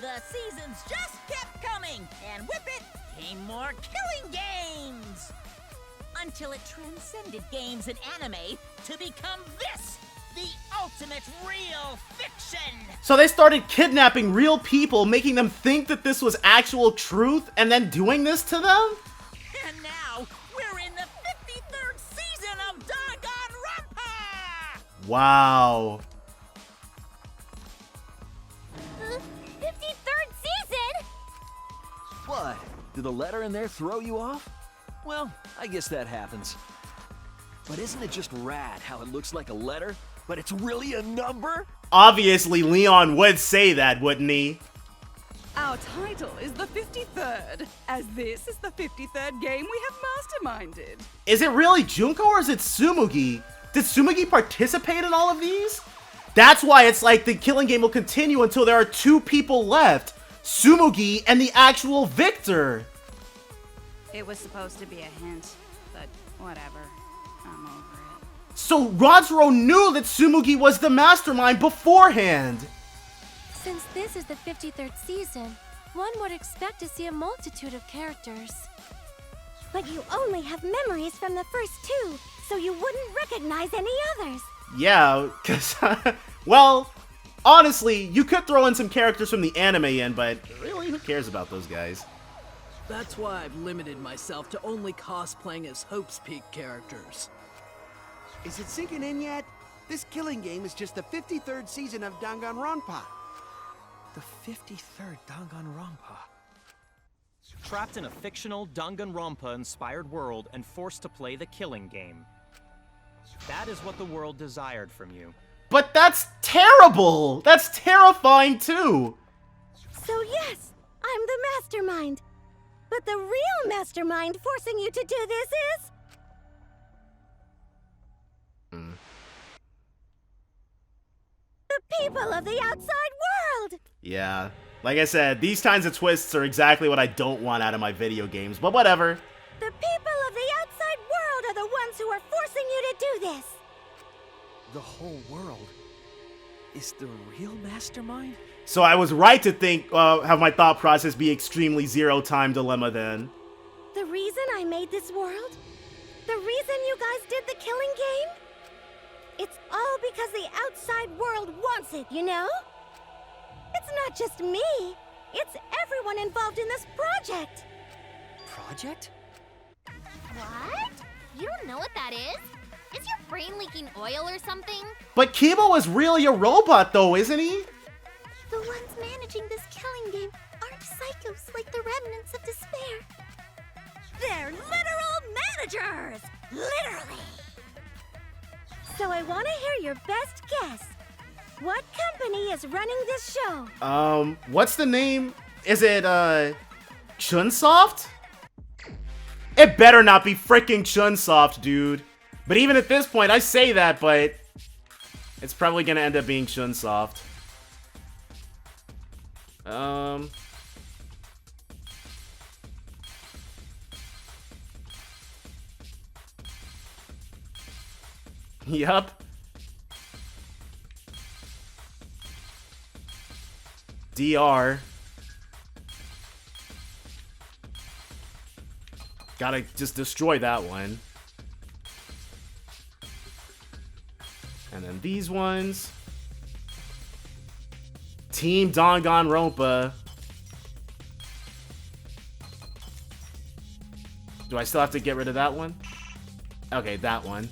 The seasons just kept coming, and with it came more killing games! Until it transcended games and anime to become this, the ultimate real fiction! So they started kidnapping real people, making them think that this was actual truth, and then doing this to them? And now, we're in the 53rd season of Danganronpa! Wow. 53rd season? What? Did the letter in there throw you off? Well, I guess that happens. But isn't it just rad how it looks like a letter, but it's really a number? Obviously, Leon would say that, wouldn't he? Our title is the 53rd, as this is the 53rd game we have masterminded. Is it really Junko or is it Tsumugi? Did Tsumugi participate in all of these? That's why it's like the killing game will continue until there are two people left. Tsumugi and the actual victor. It was supposed to be a hint, but whatever. I'm over it. So Rodzero knew that Tsumugi was the mastermind beforehand! Since this is the 53rd season, one would expect to see a multitude of characters. But you only have memories from the first two, so you wouldn't recognize any others. Yeah, because, well, honestly, you could throw in some characters from the anime in, but really, who cares about those guys? That's why I've limited myself to only cosplaying as Hope's Peak characters. Is it sinking in yet? This killing game is just the 53rd season of Danganronpa. The 53rd Danganronpa. Trapped in a fictional Danganronpa-inspired world and forced to play the killing game. That is what the world desired from you. But that's terrible! That's terrifying, too! So yes, I'm the mastermind. But the real mastermind forcing you to do this is... the people of the outside world! Yeah. Like I said, these kinds of twists are exactly what I don't want out of my video games, but whatever. The people of the outside world are the ones who are forcing you to do this! The whole world is the real mastermind? So I was right to think, have my thought process be extremely zero-time dilemma then. The reason I made this world? The reason you guys did the killing game? It's all because the outside world wants it, you know? It's not just me. It's everyone involved in this project. Project? What? You don't know what that is? Is your brain leaking oil or something? But Kibo is really a robot though, isn't he? The ones managing this killing game aren't psychos like the remnants of despair. They're literal managers! Literally! So I want to hear your best guess. What company is running this show? What's the name? Is it, Chunsoft? It better not be freaking Chunsoft, dude. But even at this point, I say that, but it's probably gonna end up being Chunsoft. Yup. DR. Gotta just destroy that one. And then these ones. Team Danganronpa. Do I still have to get rid of that one? Okay, that one.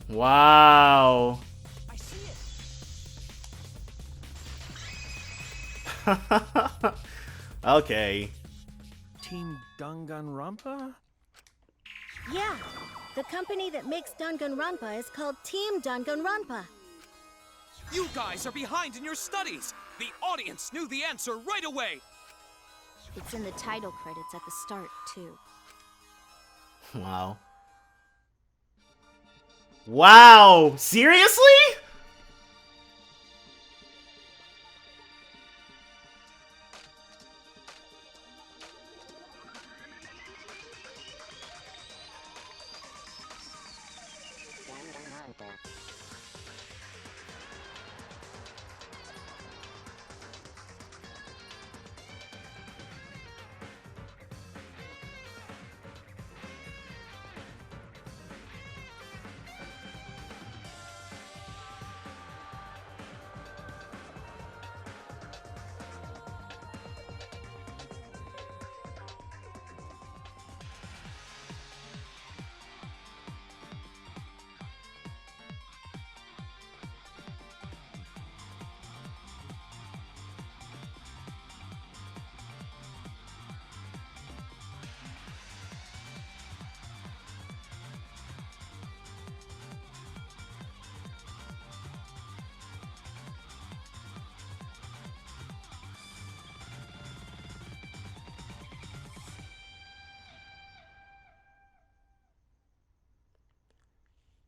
Wow. I see it. Okay. Team Danganronpa? Yeah, the company that makes Danganronpa is called Team Danganronpa. You guys are behind in your studies! The audience knew the answer right away! It's in the title credits at the start, too. Wow. Wow! Seriously?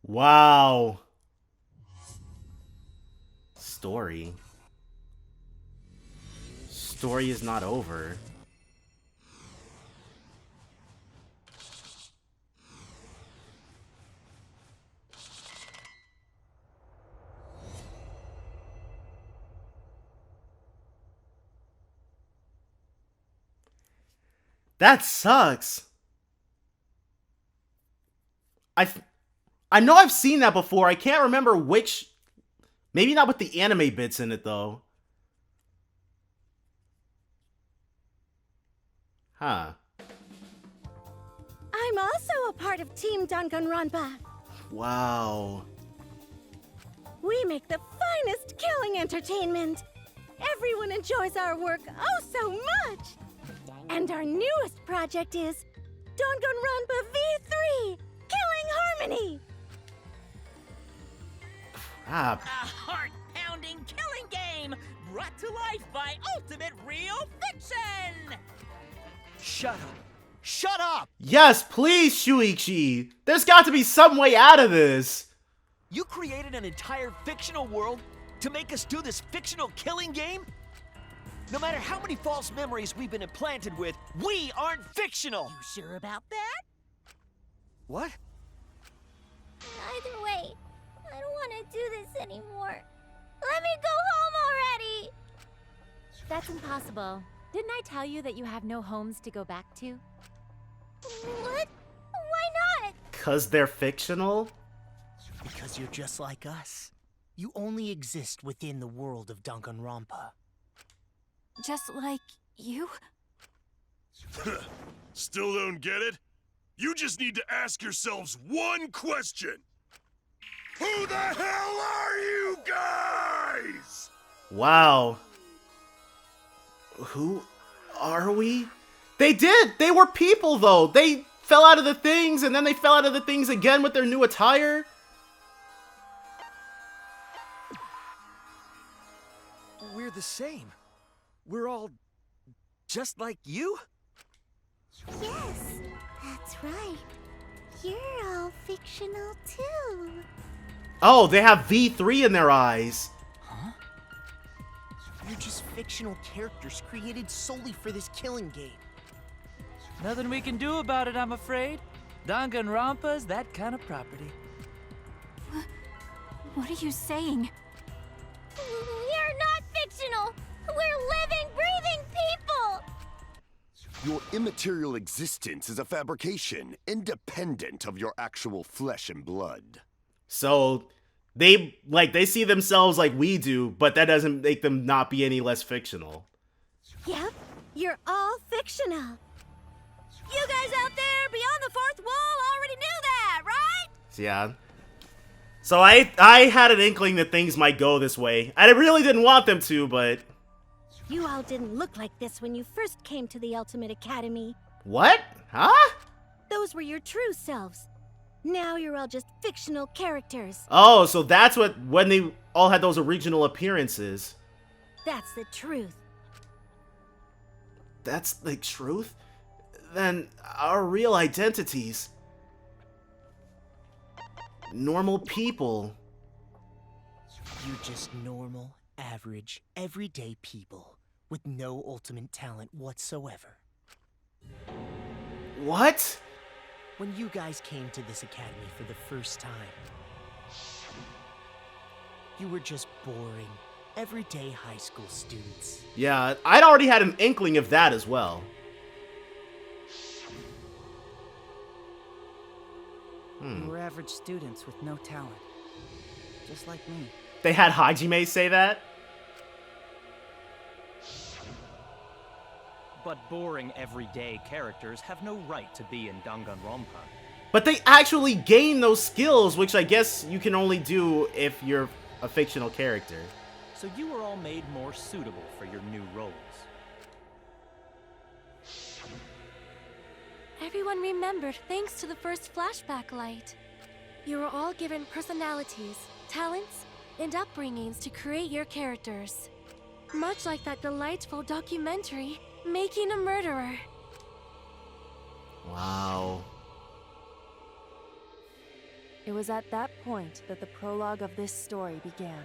Wow. Story. Story is not over. That sucks. I know I've seen that before. I can't remember which. Maybe not with the anime bits in it, though. Huh. I'm also a part of Team Danganronpa. Wow. We make the finest killing entertainment. Everyone enjoys our work oh so much. And our newest project is Danganronpa V3, Killing Harmony. Ah. A heart-pounding killing game brought to life by Ultimate Real Fiction! Shut up. Shut up! Yes, please, Shuichi. There's got to be some way out of this. You created an entire fictional world to make us do this fictional killing game? No matter how many false memories we've been implanted with, we aren't fictional! You sure about that? What? Either way, I don't want to do this anymore. Let me go home already! That's impossible. Didn't I tell you that you have no homes to go back to? What? Why not? 'Cause they're fictional? Because you're just like us. You only exist within the world of Danganronpa. Just like you? Still don't get it? You just need to ask yourselves one question. Who the hell are you guys? Wow. Who are we? They did! They were people, though! They fell out of the things, and then they fell out of the things again with their new attire. We're the same. We're all just like you? Yes, that's right. You're all fictional too. Oh, they have V3 in their eyes. Huh? You're just fictional characters created solely for this killing game. Nothing we can do about it, I'm afraid. Danganronpa's that kind of property. What are you saying? We're not fictional! We're living, breathing people! Your immaterial existence is a fabrication, independent of your actual flesh and blood. So, they see themselves like we do, but that doesn't make them not be any less fictional. Yep, you're all fictional. You guys out there beyond the fourth wall already knew that, right? Yeah. So I had an inkling that things might go this way. I really didn't want them to, but... You all didn't look like this when you first came to the Ultimate Academy. What? Huh? Those were your true selves. Now you're all just fictional characters. Oh, so that's when they all had those original appearances. That's the truth. That's the truth? Then our real identities. Normal people. You're just normal, average, everyday people with no ultimate talent whatsoever. What? When you guys came to this academy for the first time, you were just boring, everyday high school students. Yeah, I'd already had an inkling of that as well. We were average students with no talent. Just like me. They had Hajime say that? But boring everyday characters have no right to be in Danganronpa. But they actually gain those skills, which I guess you can only do if you're a fictional character. So you were all made more suitable for your new roles. Everyone remembered thanks to the first flashback light. You were all given personalities, talents, and upbringings to create your characters. Much like that delightful documentary, Making a Murderer. Wow. It was at that point that the prologue of this story began.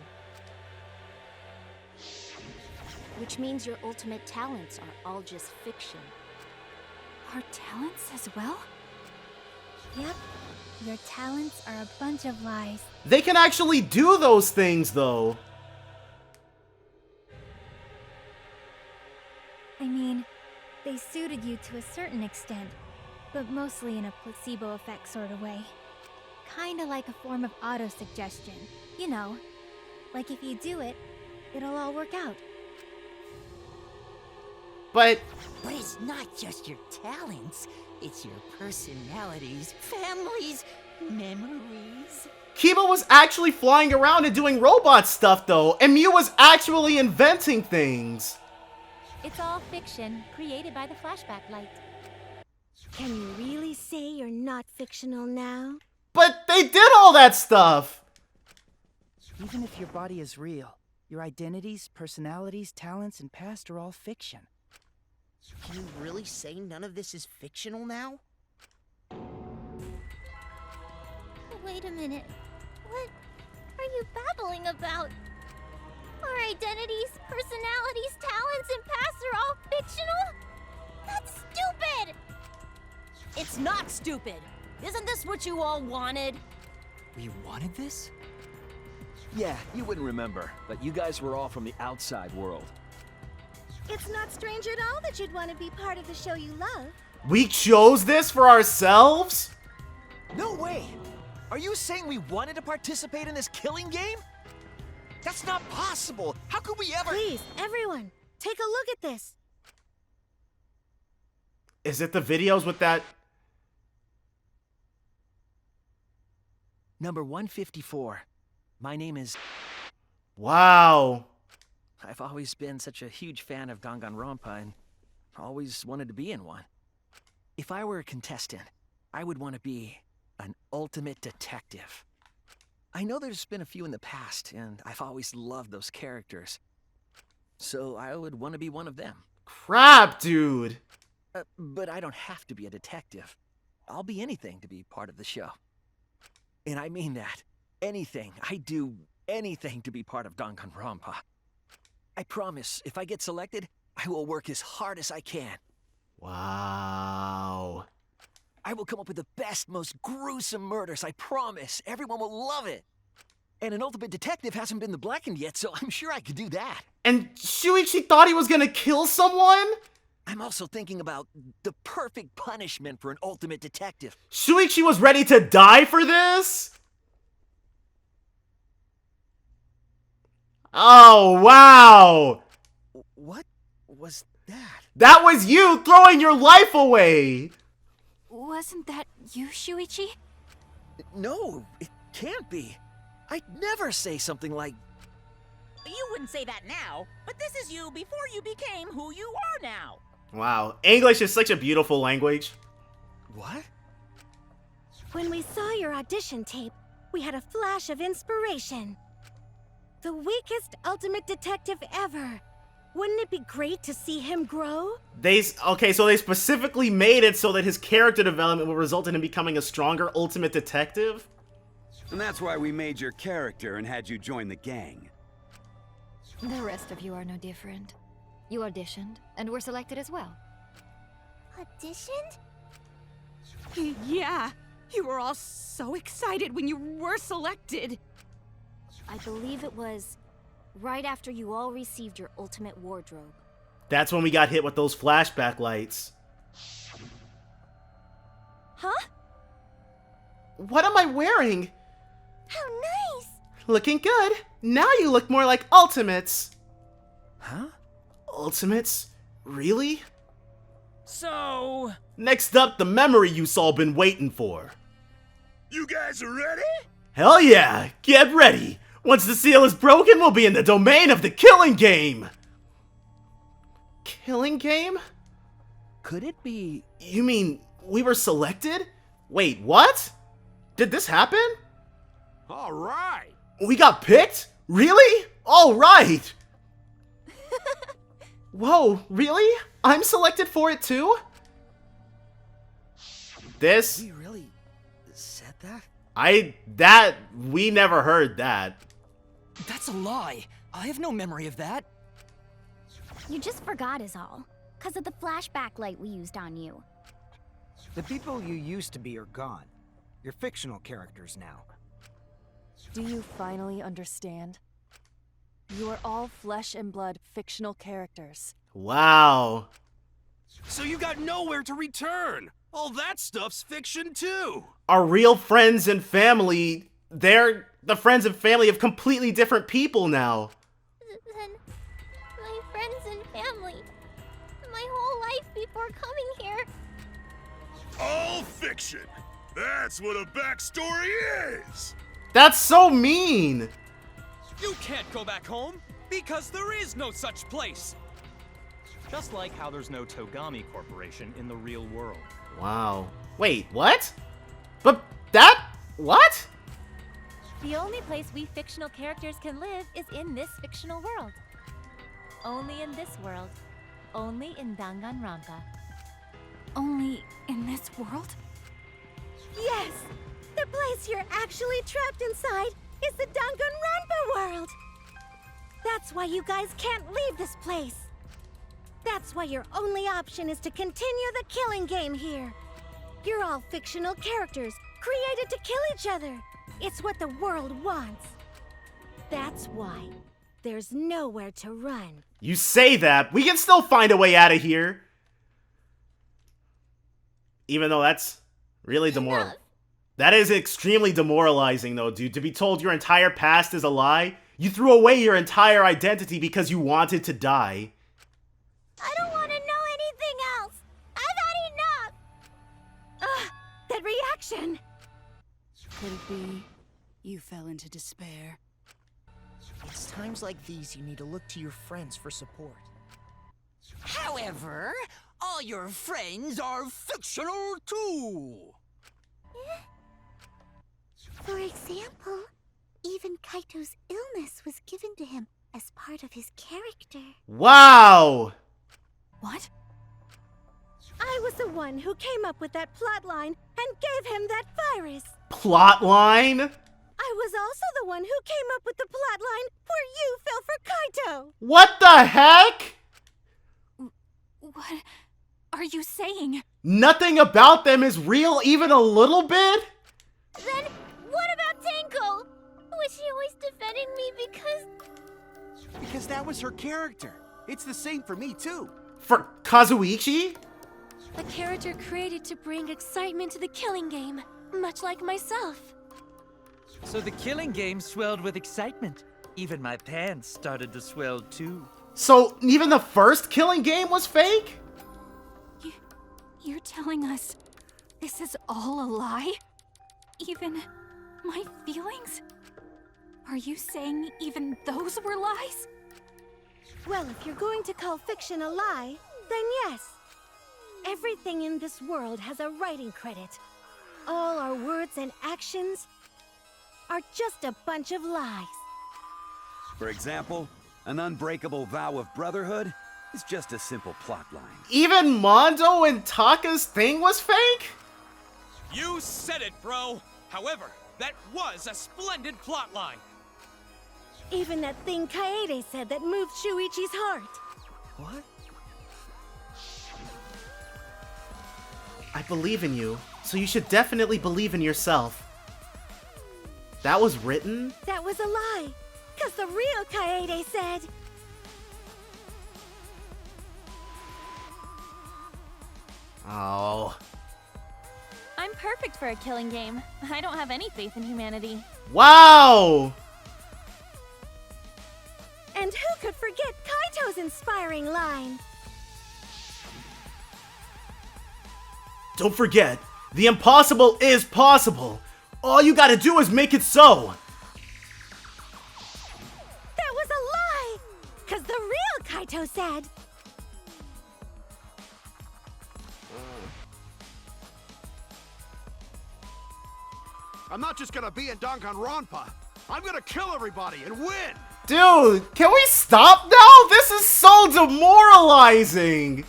Which means your ultimate talents are all just fiction. Our talents as well? Yep. Your talents are a bunch of lies. They can actually do those things, though. I mean, they They suited you to a certain extent, but mostly in a placebo effect sort of way. Kinda like a form of auto-suggestion. You know, like if you do it, it'll all work out. But it's not just your talents, it's your personalities, families, memories. Kiba was actually flying around and doing robot stuff though, and Mew was actually inventing things. It's all fiction, created by the flashback light. Can you really say you're not fictional now? But they did all that stuff! Even if your body is real, your identities, personalities, talents, and past are all fiction. Can you really say none of this is fictional now? Wait a minute. What are you babbling about? Our identities, personalities, talents, and pasts are all fictional? That's stupid! It's not stupid! Isn't this what you all wanted? We wanted this? Yeah, you wouldn't remember, but you guys were all from the outside world. It's not strange at all that you'd want to be part of the show you love. We chose this for ourselves? No way! Are you saying we wanted to participate in this killing game? That's not possible! How could we ever— Please, everyone, take a look at this. Is it the videos with that? Number 154. My name is... Wow. I've always been such a huge fan of Danganronpa and always wanted to be in one. If I were a contestant, I would want to be an ultimate detective. I know there's been a few in the past, and I've always loved those characters. So I would want to be one of them. Crap, dude. But I don't have to be a detective. I'll be anything to be part of the show. And I mean that. Anything. I do anything to be part of Danganronpa. I promise, if I get selected, I will work as hard as I can. Wow. I will come up with the best, most gruesome murders, I promise. Everyone will love it. And an ultimate detective hasn't been the blackened yet, so I'm sure I could do that. And Shuichi thought he was gonna kill someone? I'm also thinking about the perfect punishment for an ultimate detective. Shuichi was ready to die for this? Oh, wow. What was that? That was you throwing your life away. Wasn't that you, Shuichi? No, it can't be. I'd never say something like... You wouldn't say that now, but this is you before you became who you are now. Wow, English is such a beautiful language. What? When we saw your audition tape, we had a flash of inspiration. The weakest ultimate detective ever. Wouldn't it be great to see him grow? Okay, so they specifically made it so that his character development will result in him becoming a stronger ultimate detective? And that's why we made your character and had you join the gang. The rest of you are no different. You auditioned, and were selected as well. Auditioned? Yeah, you were all so excited when you were selected. I believe it was right after you all received your ultimate wardrobe. That's when we got hit with those flashback lights. Huh? What am I wearing? How nice! Looking good. Now you look more like Ultimates. Huh? Ultimates? Really? So... Next up, the memory you've all been waiting for. You guys are ready? Hell yeah! Get ready! Once the seal is broken, we'll be in the domain of the killing game! Killing game? Could it be... You mean, we were selected? Wait, what? Did this happen? Alright! We got picked? Really? Alright! Whoa, really? I'm selected for it too? This? We really said that? We never heard that. That's a lie. I have no memory of that. You just forgot is all. 'Cause of the flashback light we used on you. The people you used to be are gone. You're fictional characters now. Do you finally understand? You are all flesh and blood fictional characters. Wow. So you got nowhere to return. All that stuff's fiction too. Our real friends and family, they're the friends and family of completely different people now. Then my friends and family, my whole life before coming here. All fiction. That's what a backstory is. That's so mean. You can't go back home because there is no such place. Just like how there's no Togami Corporation in the real world. Wow. Wait, what? But that... what? The only place we fictional characters can live is in this fictional world. Only in this world. Only in Danganronpa. Only in this world? Yes! The place you're actually trapped inside is the Danganronpa world! That's why you guys can't leave this place! That's why your only option is to continue the killing game here! You're all fictional characters, created to kill each other! It's what the world wants! That's why there's nowhere to run. You say that, we can still find a way out of here! Even though that's really demoralizing. That is extremely demoralizing though, dude. To be told your entire past is a lie? You threw away your entire identity because you wanted to die. I don't want to know anything else. I've had enough. Ugh, that reaction! Could it be you fell into despair? It's times like these you need to look to your friends for support. However, all your friends are fictional too. For example, even Kaito's illness was given to him as part of his character. Wow! What? I was the one who came up with that plotline and gave him that virus. Plotline? I was also the one who came up with the plotline where you fell for Kaito. What the heck? What are you saying? Nothing about them is real even a little bit? Then what about Tenko? Was she always defending me because... Because that was her character. It's the same for me too. For Kazuichi? A character created to bring excitement to the killing game, much like myself. So the killing game swelled with excitement. Even my pants started to swell too. So even the first killing game was fake? You're telling us this is all a lie? Even my feelings? Are you saying even those were lies? Well, if you're going to call fiction a lie, then yes. Everything in this world has a writing credit. All our words and actions are just a bunch of lies. For example, an unbreakable vow of brotherhood is just a simple plotline. Even Mondo and Taka's thing was fake? You said it, bro! However, that was a splendid plotline! Even that thing Kaede said that moved Shuichi's heart. What? I believe in you, so you should definitely believe in yourself. That was written? That was a lie, because the real Kaede said... Oh. I'm perfect for a killing game. I don't have any faith in humanity. Wow! And who could forget Kaito's inspiring line? Don't forget, the impossible is possible. All you gotta do is make it so. That was a lie, because the real Kaito said... I'm not just gonna be in Danganronpa. I'm gonna kill everybody and win! Dude, can we stop now? This is so demoralizing.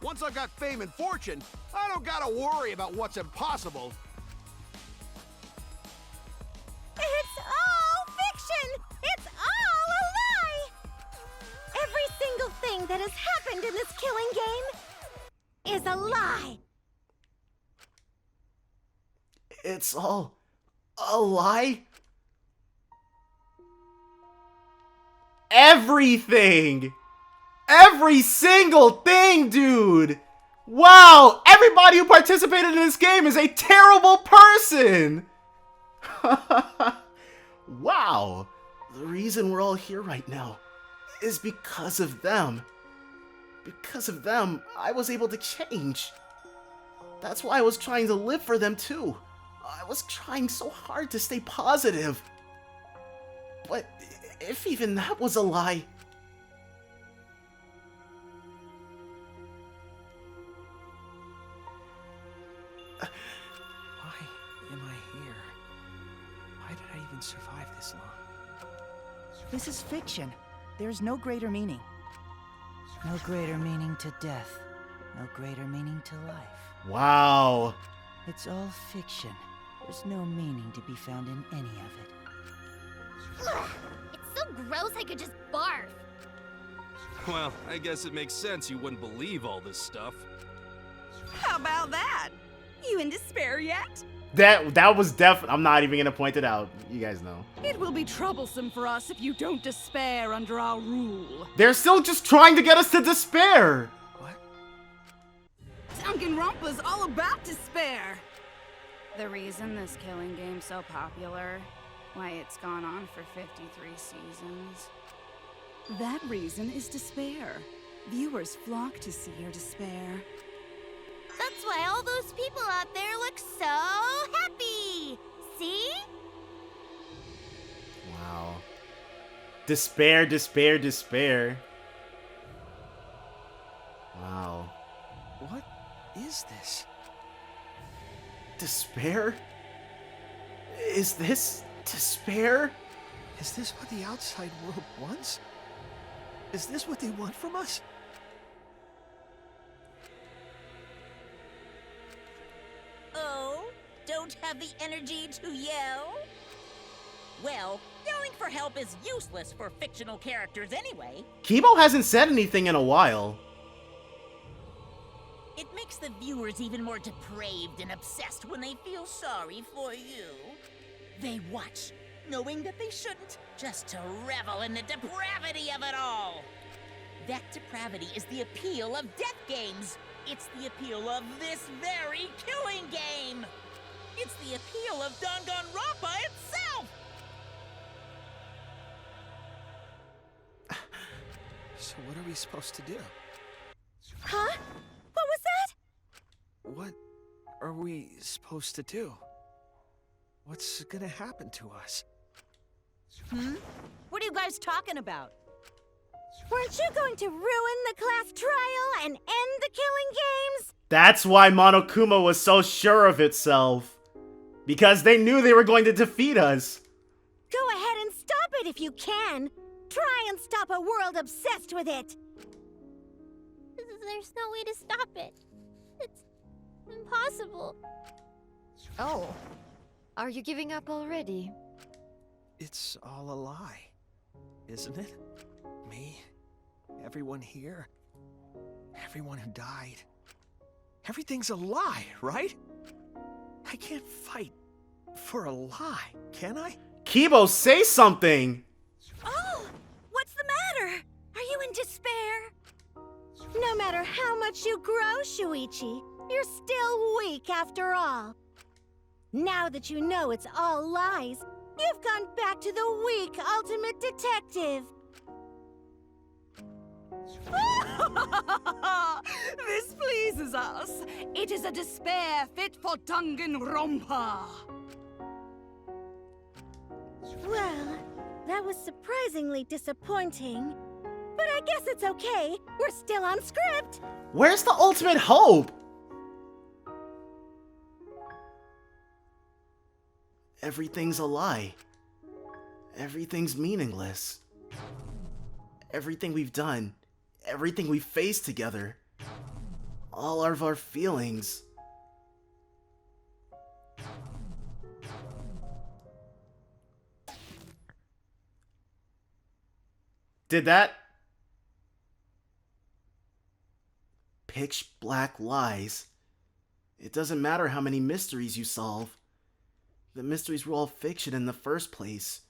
Once I've got fame and fortune, I don't gotta worry about what's impossible. It's all fiction! It's all a lie! Every single thing that has happened in this killing game is a lie! It's all a lie? Everything! Every single thing, dude! Wow! Everybody who participated in this game is a terrible person! Wow! The reason we're all here right now is because of them. Because of them, I was able to change. That's why I was trying to live for them too. I was trying so hard to stay positive. But if even that was a lie... Why am I here? Why did I even survive this long? This is fiction. There's no greater meaning. No greater meaning to death. No greater meaning to life. Wow. It's all fiction. There's no meaning to be found in any of it. Ugh, it's so gross I could just barf. Well, I guess it makes sense you wouldn't believe all this stuff. How about that? You in despair yet? That was I'm not even gonna point it out. You guys know. It will be troublesome for us if you don't despair under our rule. They're still just trying to get us to despair. Danganronpa's all about despair. The reason this killing game's so popular, why it's gone on for 53 seasons. That reason is despair. Viewers flock to see your despair. That's why all those people out there look so happy. See? Wow. Despair, despair, despair. Wow. What is this? Despair? Is this despair? Is this what the outside world wants? Is this what they want from us? Oh, don't have the energy to yell? Well, yelling for help is useless for fictional characters anyway. Kibo hasn't said anything in a while. It makes the viewers even more depraved and obsessed when they feel sorry for you. They watch, knowing that they shouldn't, just to revel in the depravity of it all. That depravity is the appeal of death games. It's the appeal of this very killing game. It's the appeal of Danganronpa itself. So what are we supposed to do? Huh? What was that? What are we supposed to do? What's gonna happen to us? What are you guys talking about? Weren't you going to ruin the class trial and end the killing games? That's why Monokuma was so sure of itself. Because they knew they were going to defeat us. Go ahead and stop it if you can. Try and stop a world obsessed with it. There's no way to stop it. It's impossible. Oh. Are you giving up already? It's all a lie, isn't it? Me, everyone here, everyone who died. Everything's a lie, right? I can't fight for a lie, can I? Kibo, say something! Oh! What's the matter? Are you in despair? No matter how much you grow, Shuichi, you're still weak after all. Now that you know it's all lies, you've gone back to the weak ultimate detective. This pleases us. It is a despair fit for Danganronpa. Well, that was surprisingly disappointing. But I guess it's okay. We're still on script. Where's the ultimate hope? Everything's a lie. Everything's meaningless. Everything we've done, everything we've faced together, all of our feelings. Did that? Pitch black lies. It doesn't matter how many mysteries you solve. The mysteries were all fiction in the first place.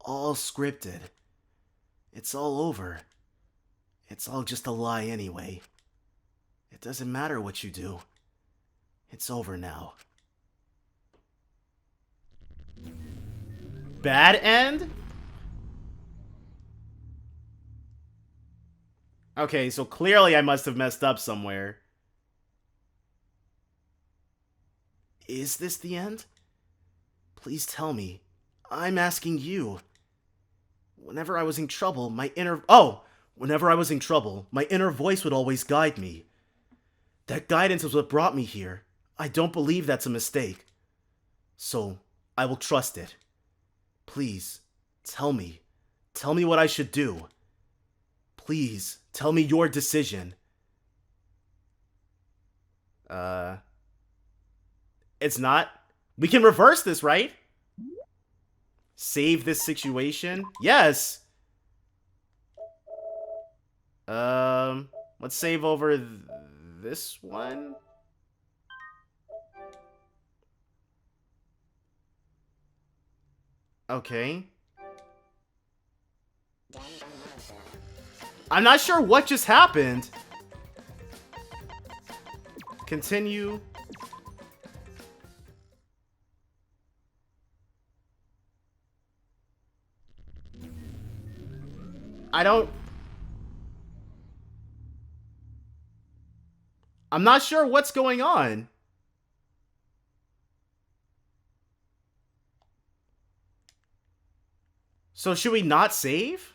All scripted. It's all over. It's all just a lie anyway. It doesn't matter what you do. It's over now. Bad end? Okay, so clearly I must have messed up somewhere. Is this the end? Please tell me. I'm asking you. Whenever I was in trouble, my inner voice would always guide me. That guidance was what brought me here. I don't believe that's a mistake. So, I will trust it. Please, tell me. Tell me what I should do. Please, tell me your decision. It's not. We can reverse this, right? Save this situation? Yes! Let's save over this one? Okay. I'm not sure what just happened. Continue. I'm not sure what's going on. So should we not save?